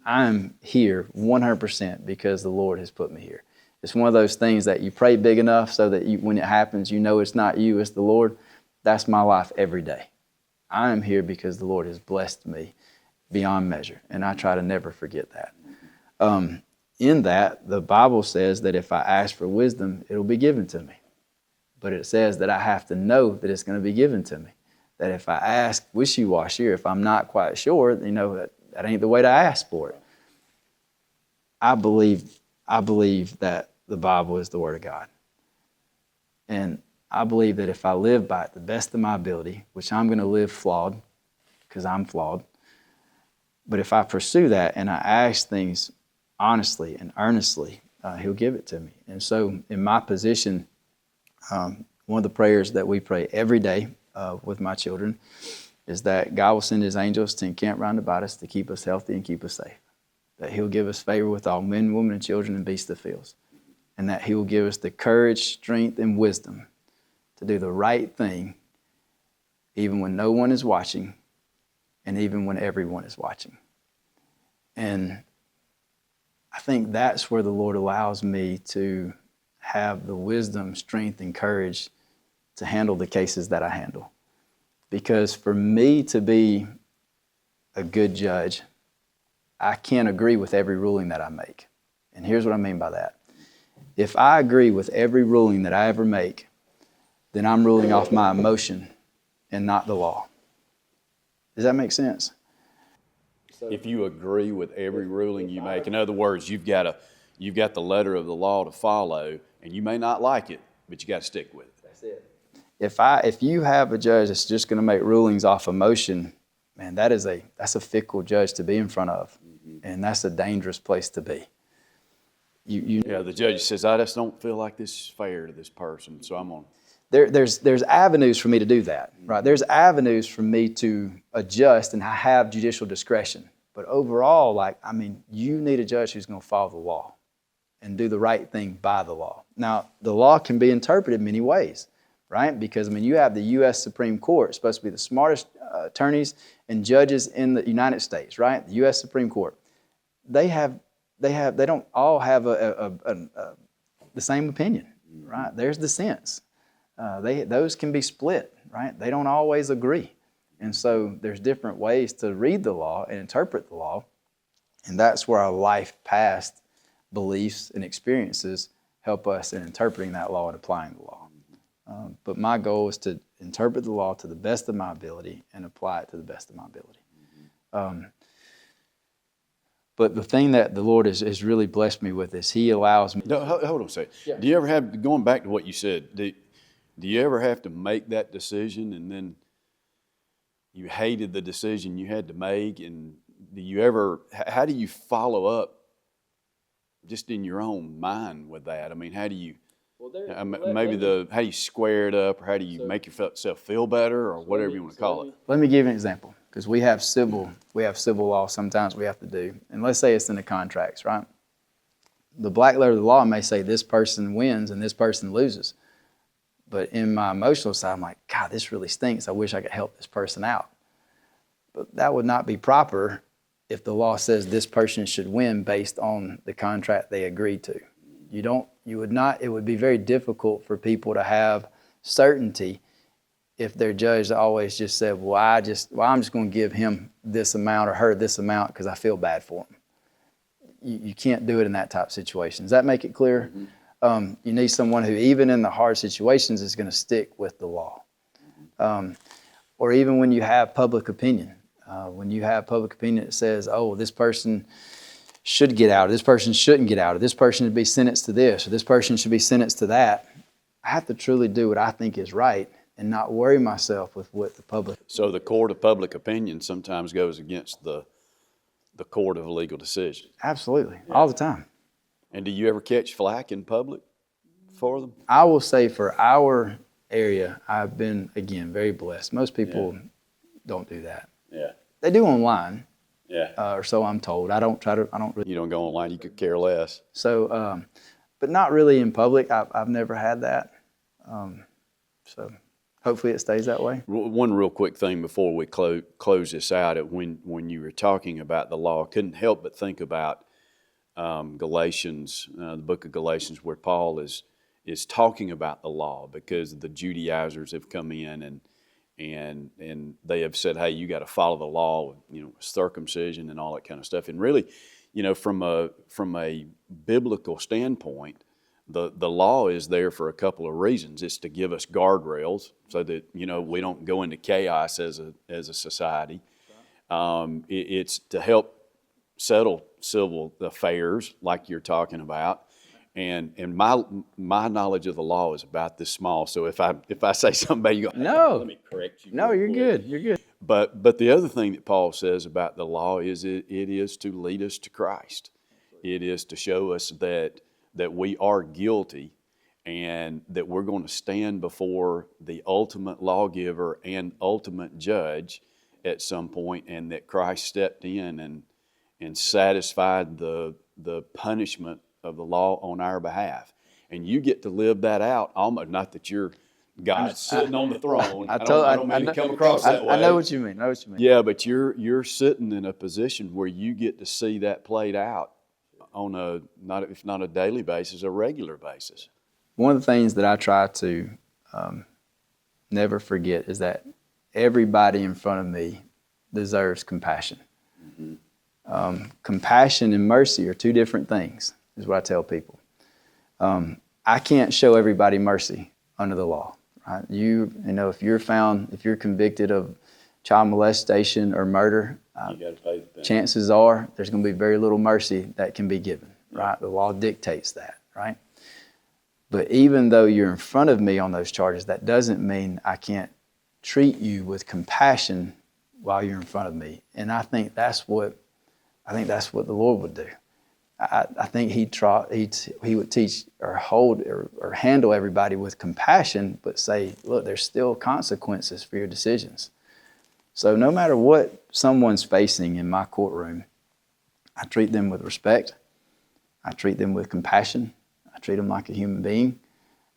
I'm here 100% because the Lord has put me here. It's one of those things that you pray big enough so that when it happens, you know it's not you, it's the Lord. That's my life every day. I am here because the Lord has blessed me beyond measure, and I try to never forget that. In that, the Bible says that if I ask for wisdom, it'll be given to me. But it says that I have to know that it's going to be given to me. That if I ask wishy-washy, or if I'm not quite sure, that ain't the way to ask for it. I believe that the Bible is the Word of God. And I believe that if I live by it the best of my ability, which I'm going to live flawed, because I'm flawed, but if I pursue that and I ask things honestly and earnestly, He'll give it to me. And so in my position, one of the prayers that we pray every day with my children is that God will send His angels to encamp round about us to keep us healthy and keep us safe. That He'll give us favor with all men, women, and children and beasts of the fields. And that He will give us the courage, strength, and wisdom to do the right thing even when no one is watching and even when everyone is watching. And I think that's where the Lord allows me to have the wisdom, strength, and courage to handle the cases that I handle. Because for me to be a good judge, I can't agree with every ruling that I make. And here's what I mean by that. If I agree with every ruling that I ever make, then I'm ruling off my emotion and not the law. Does that make sense? If you agree with every ruling you make, in other words, you've got the letter of the law to follow, and you may not like it, but you got to stick with it. That's it. If you have a judge that's just going to make rulings off emotion, man, that's a fickle judge to be in front of, and that's a dangerous place to be. The judge says, I just don't feel like this is fair to this person, so I'm on. There's avenues for me to do that, right? There's avenues for me to adjust, and I have judicial discretion. But overall, you need a judge who's going to follow the law and do the right thing by the law. Now, the law can be interpreted many ways. right? Because, I mean, you have the U.S. Supreme Court, supposed to be the smartest attorneys and judges in the United States, right? The U.S. Supreme Court. They don't all have the same opinion, right? There's dissents. Those can be split, right? They don't always agree. And so there's different ways to read the law and interpret the law. And that's where our life past beliefs and experiences help us in interpreting that law and applying the law. But my goal is to interpret the law to the best of my ability and apply it to the best of my ability. But the thing that the Lord has really blessed me with is He allows me. No, hold on a second. Yeah. Do you ever have, going back to what you said, do you ever have to make that decision and then you hated the decision you had to make? And do you ever, how do you follow up just in your own mind with that? I mean, how do you, how do you square it up, or how do you make yourself feel better, or whatever you want to call it? Let me give you an example, because we have civil law sometimes we have to do. And let's say it's in the contracts, right? The black letter of the law may say this person wins and this person loses. But in my emotional side, I'm like, God, this really stinks. I wish I could help this person out. But that would not be proper if the law says this person should win based on the contract they agreed to. It would be very difficult for people to have certainty if their judge always just said, well, I'm just going to give him this amount or her this amount because I feel bad for him. You can't do it in that type of situation. Does that make it clear? Mm-hmm. You need someone who, even in the hard situations, is going to stick with the law. Or even when you have public opinion. When you have public opinion that says, oh, this person should get out, or this person shouldn't get out, or this person should be sentenced to this, or this person should be sentenced to that, I have to truly do what I think is right and not worry myself with what the public. So the court of public opinion sometimes goes against the court of legal decision. Absolutely, all the time. And do you ever catch flack in public for them? I will say for our area, I've been, again, very blessed. Most people don't do that. Yeah. They do online. Yeah. Or so I'm told. I don't really. You don't go online, you could care less. So, but not really in public. I've never had that. So hopefully it stays that way. One real quick thing before we close this out, when you were talking about the law, I couldn't help but think about Galatians, the book of Galatians, where Paul is talking about the law, because the Judaizers have come in and they have said, hey, you got to follow the law, circumcision and all that kind of stuff. And really, from a biblical standpoint, the law is there for a couple of reasons. It's to give us guardrails so that we don't go into chaos as a society. It's to help settle civil affairs, like you're talking about. And my knowledge of the law is about this small. So if I say something, you go, no, let me correct you. No, you're good. You're good. But the other thing that Paul says about the law is it is to lead us to Christ. It is to show us that we are guilty and that we're going to stand before the ultimate lawgiver and ultimate judge at some point, and that Christ stepped in and satisfied the punishment of the law on our behalf. And you get to live that out, almost, not that you're God sitting on the throne. I don't mean to come across that way. I know what you mean. Yeah, but you're sitting in a position where you get to see that played out on if not a daily basis, a regular basis. One of the things that I try to never forget is that everybody in front of me deserves compassion. Mm-hmm. Compassion and mercy are two different things, is what I tell people. I can't show everybody mercy under the law. Right? If you're convicted of child molestation or murder, you gotta pay the penalty. Chances are there's going to be very little mercy that can be given. Right? The law dictates that. Right? But even though you're in front of me on those charges, that doesn't mean I can't treat you with compassion while you're in front of me. And I think that's what the Lord would do. I think he would teach or hold or handle everybody with compassion, but say, look, there's still consequences for your decisions. So no matter what someone's facing in my courtroom, I treat them with respect. I treat them with compassion. I treat them like a human being.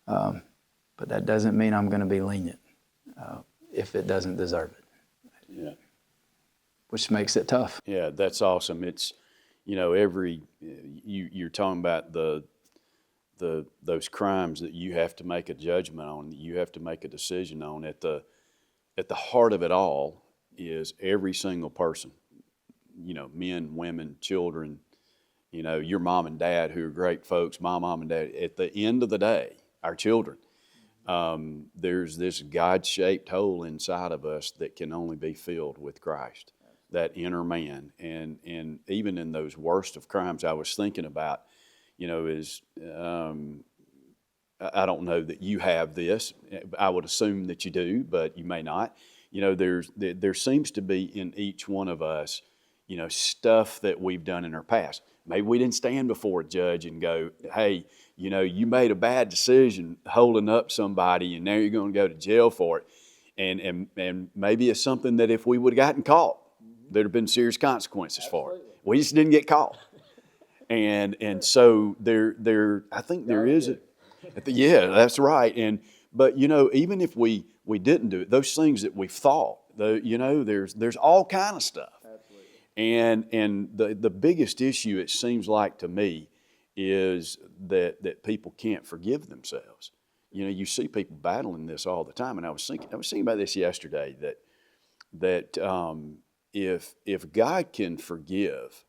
But but that doesn't mean I'm going to be lenient if it doesn't deserve it. Yeah. Which makes it tough. Yeah, that's awesome. It's, you're talking about those crimes that you have to make a judgment on, that you have to make a decision on. At the heart of it all is every single person, men, women, children, your mom and dad, who are great folks, my mom and dad. At the end of the day, our children, there's this God-shaped hole inside of us that can only be filled with Christ, that inner man. And even in those worst of crimes, I was thinking about, I don't know that you have this. I would assume that you do, but you may not. There seems to be in each one of us, stuff that we've done in our past. Maybe we didn't stand before a judge and go, hey, you made a bad decision holding up somebody and now you're going to go to jail for it. And maybe it's something that if we would have gotten caught, there'd have been serious consequences for it. We just didn't get caught. And so I think there is yeah, that's right. But even if we didn't do it, those things that we've thought, there's all kind of stuff. Absolutely. And the biggest issue, it seems like to me, is that people can't forgive themselves. You see people battling this all the time. And I was thinking about this yesterday, that if God can forgive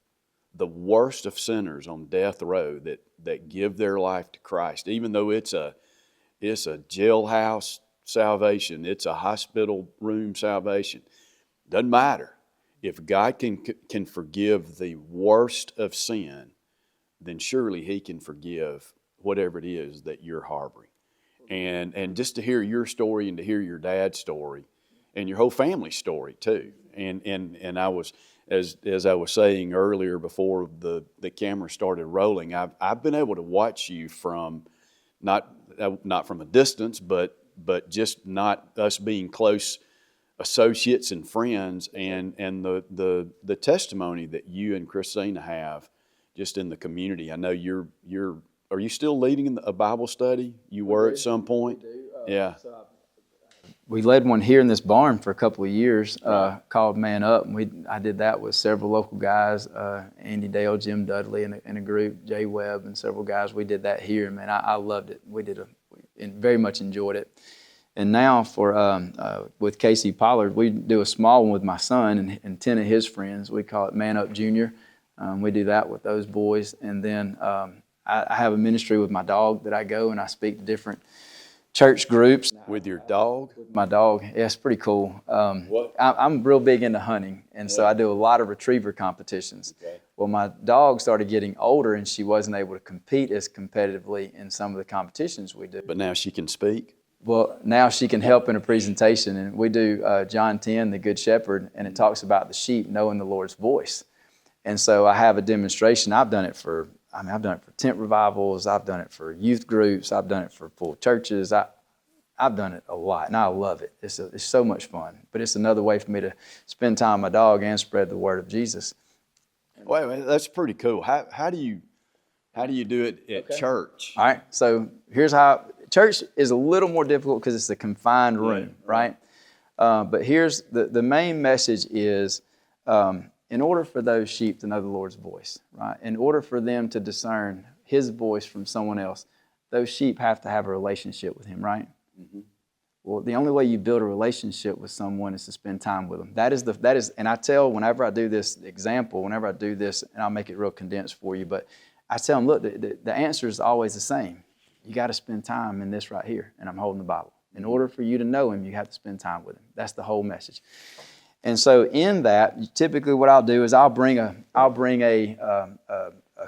the worst of sinners on death row that give their life to Christ, even though it's a jailhouse salvation, it's a hospital room salvation, doesn't matter. If God can forgive the worst of sin, then surely He can forgive whatever it is that you're harboring. And just to hear your story and to hear your dad's story and your whole family story too. And I was, as I was saying earlier before the camera started rolling, I've been able to watch you from not from a distance, but just not us being close associates and friends, and the testimony that you and Christina have just in the community. I know are you still leading a Bible study? You were at some point? Yeah. We led one here in this barn for a couple of years called Man Up. And I did that with several local guys, Andy Dale, Jim Dudley, and a group, Jay Webb, and several guys. We did that here, and man, I loved it. We very much enjoyed it. And now with Casey Pollard, we do a small one with my son and 10 of his friends. We call it Man Up Junior. We do that with those boys. And then I have a ministry with my dog that I go and I speak to different church groups. With your dog? My dog. Yeah, it's pretty cool. I'm real big into hunting, and so I do a lot of retriever competitions. Okay. Well, my dog started getting older, and she wasn't able to compete as competitively in some of the competitions we do. But now she can speak? Well, now she can help in a presentation, and we do John 10, the Good Shepherd, and it talks about the sheep knowing the Lord's voice. And so I have a demonstration. I've done it for tent revivals. I've done it for youth groups. I've done it for full churches. I've done it a lot, and I love it. It's so much fun. But it's another way for me to spend time with my dog and spread the word of Jesus. Well, that's pretty cool. How do you do it at church? All right. So here's how. Church is a little more difficult because it's a confined room, right? But here's the main message is, in order for those sheep to know the Lord's voice, right? In order for them to discern His voice from someone else, those sheep have to have a relationship with Him, right? Mm-hmm. Well, the only way you build a relationship with someone is to spend time with them. That is, and I tell whenever I do this example, whenever I do this, and I'll make it real condensed for you, but I tell them, look, the answer is always the same. You got to spend time in this right here, and I'm holding the Bible. In order for you to know Him, you have to spend time with Him. That's the whole message. And so in that, typically what I'll do is I'll bring a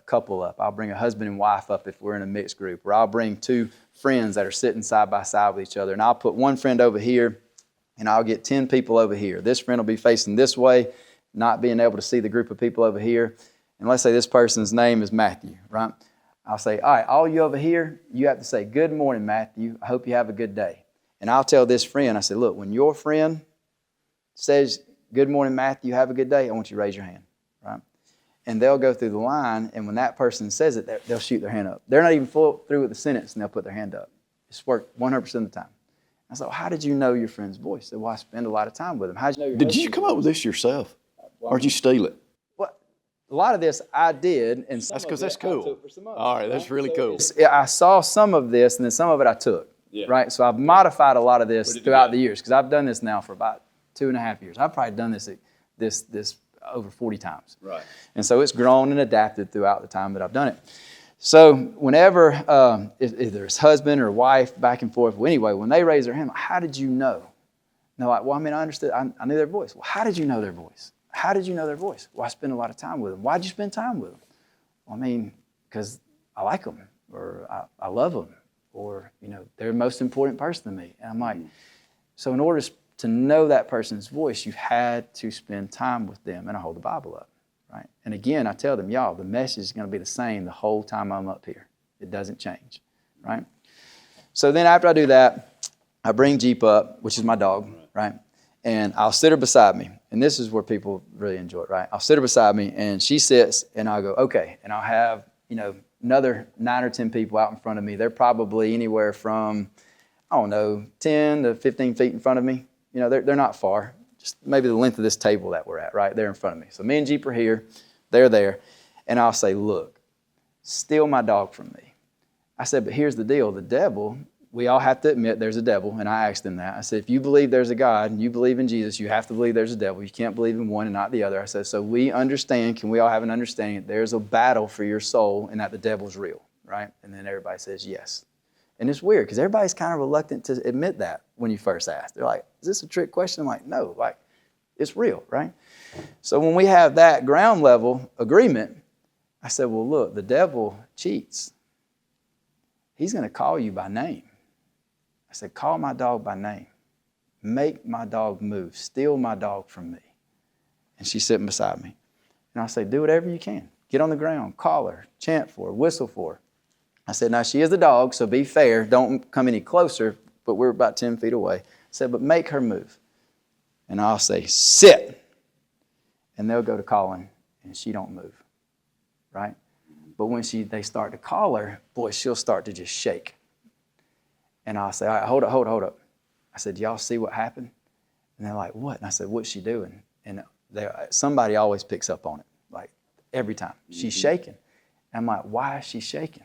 couple up. I'll bring a husband and wife up if we're in a mixed group, or I'll bring two friends that are sitting side by side with each other, and I'll put one friend over here, and I'll get 10 people over here. This friend will be facing this way, not being able to see the group of people over here. And let's say this person's name is Matthew, right? I'll say, all right, all you over here, you have to say, good morning, Matthew. I hope you have a good day. And I'll tell this friend, I say, look, when your friend says, good morning, Matthew, have a good day, I want you to raise your hand, right? And they'll go through the line, and when that person says it, they'll shoot their hand up. They're not even full through with the sentence, and they'll put their hand up. It's worked 100% of the time. I said, well, how did you know your friend's voice? I said, well, I spend a lot of time with him. How did you know your Did you husband's come up with voice? this yourself? Or did you steal it? Well, a lot of this I did, and some That's of because it that's I cool. took for some others, All right, that's really cool. I saw some of this, and then some of it I took, right? So I've modified a lot of this throughout the years, because I've done this now for about 2.5 years. I've probably done this over 40 times. Right. And so it's grown and adapted throughout the time that I've done it. So whenever, either it's husband or wife, back and forth, well, anyway, when they raise their hand, how did you know? No, I understood. I knew their voice. Well, how did you know their voice? How did you know their voice? Well, I spend a lot of time with them. Why'd you spend time with them? Well, I mean, because I like them, or I love them, or, they're the most important person to me. And I'm like, so in order to know that person's voice, you had to spend time with them, and I hold the Bible up. Right? And again, I tell them, y'all, the message is going to be the same the whole time I'm up here. It doesn't change, right? So then after I do that, I bring Jeep up, which is my dog, right? And I'll sit her beside me. And this is where people really enjoy it, right? I'll sit her beside me, and she sits, and I'll go, okay. And I'll have, another 9 or 10 people out in front of me. They're probably anywhere from, 10 to 15 feet in front of me. They're not far. Just maybe the length of this table that we're at, right there in front of me. So me and Jeep are here, they're there, and I'll say, look, steal my dog from me. I said, but here's the deal. The devil, we all have to admit there's a devil, and I asked them that. I said, if you believe there's a God and you believe in Jesus, you have to believe there's a devil. You can't believe in one and not the other. I said, so we understand, can we all have an understanding that there's a battle for your soul and that the devil's real, right? And then everybody says yes. And it's weird because everybody's kind of reluctant to admit that when you first ask. They're like, is this a trick question? I'm like, no, it's real, right? So when we have that ground level agreement, I said, well, look, the devil cheats. He's going to call you by name. I said, call my dog by name. Make my dog move. Steal my dog from me. And she's sitting beside me. And I say, do whatever you can. Get on the ground, call her, chant for her, whistle for her. I said, now she is the dog, so be fair. Don't come any closer, but we're about 10 feet away. I said, but make her move. And I'll say, sit. And they'll go to calling, and she don't move, right? But when they start to call her, boy, she'll start to just shake. And I'll say, all right, hold up. I said, do y'all see what happened? And they're like, what? And I said, what's she doing? And somebody always picks up on it, like every time. She's shaking. And I'm like, why is she shaking?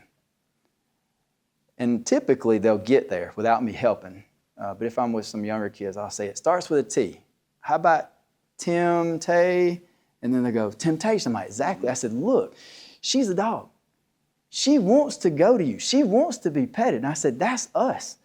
And typically they'll get there without me helping. But if I'm with some younger kids, I'll say, it starts with a T. How about Tim-tay? And then they go, temptation. I'm like, exactly. I said, look, she's a dog. She wants to go to you. She wants to be petted. And I said, that's us.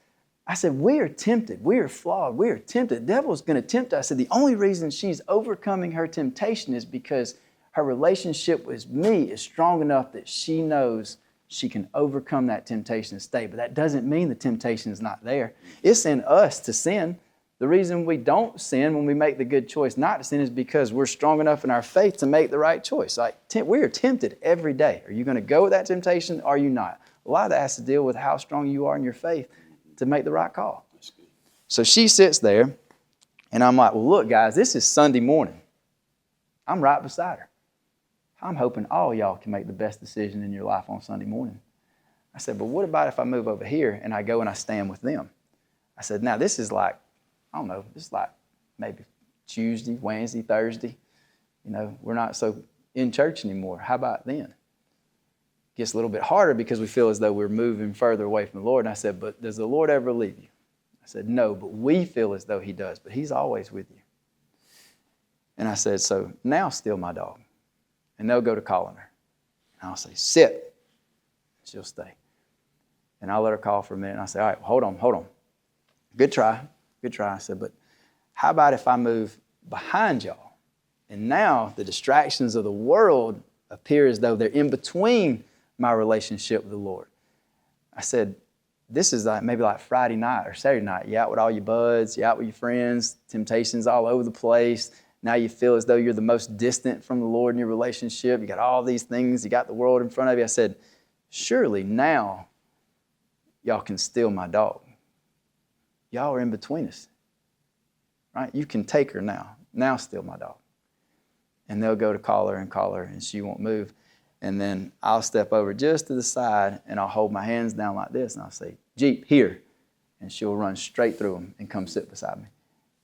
I said, we are tempted. We are flawed. We are tempted. The devil's going to tempt us. I said, the only reason she's overcoming her temptation is because her relationship with me is strong enough that she knows she can overcome that temptation and stay. But that doesn't mean the temptation is not there. It's in us to sin. The reason we don't sin when we make the good choice not to sin is because we're strong enough in our faith to make the right choice. We are tempted every day. Are you going to go with that temptation or are you not? A lot of that has to deal with how strong you are in your faith to make the right call. So she sits there, and I'm like, well, look, guys, this is Sunday morning. I'm right beside her. I'm hoping all y'all can make the best decision in your life on Sunday morning. I said, but what about if I move over here and I go and I stand with them? I said, now this is like, I don't know, this is like maybe Tuesday, Wednesday, Thursday. We're not so in church anymore. How about then? It gets a little bit harder because we feel as though we're moving further away from the Lord. And I said, but does the Lord ever leave you? I said, no, but we feel as though he does, but he's always with you. And I said, so now steal my dog. And they'll go to calling her. And I'll say, sit. She'll stay. And I'll let her call for a minute. And I say, all right, hold on. Good try. I said, but how about if I move behind y'all? And now the distractions of the world appear as though they're in between my relationship with the Lord. I said, this is maybe like Friday night or Saturday night. You're out with all your buds. You're out with your friends. Temptations all over the place. Now you feel as though you're the most distant from the Lord in your relationship. You got all these things. You got the world in front of you. I said, surely now y'all can steal my dog. Y'all are in between us, right? You can take her now. Now steal my dog. And they'll go to call her, and she won't move. And then I'll step over just to the side, and I'll hold my hands down like this, and I'll say, Jeep, here. and she'll run straight through them and come sit beside me.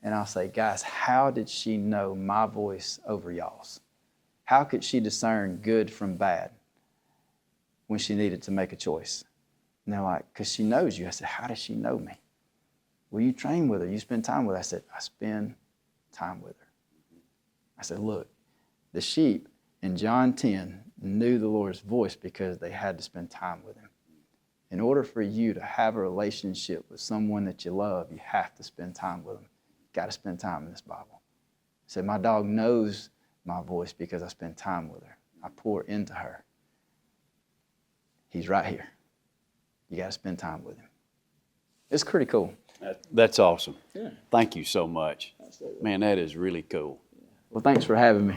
And I'll say, guys, how did she know my voice over y'all's? How could she discern good from bad when she needed to make a choice? And they're like, because she knows you. I said, how does she know me? Well, you train with her. You spend time with her. I said, I spend time with her. I said, look, the sheep in John 10 knew the Lord's voice because they had to spend time with him. In order for you to have a relationship with someone that you love, you have to spend time with them. You got to spend time in this Bible. I said, my dog knows my voice because I spend time with her. I pour into her. He's right here. You got to spend time with him. It's pretty cool. That's awesome. Yeah. Thank you so much. Absolutely. Man, that is really cool. Well, thanks for having me.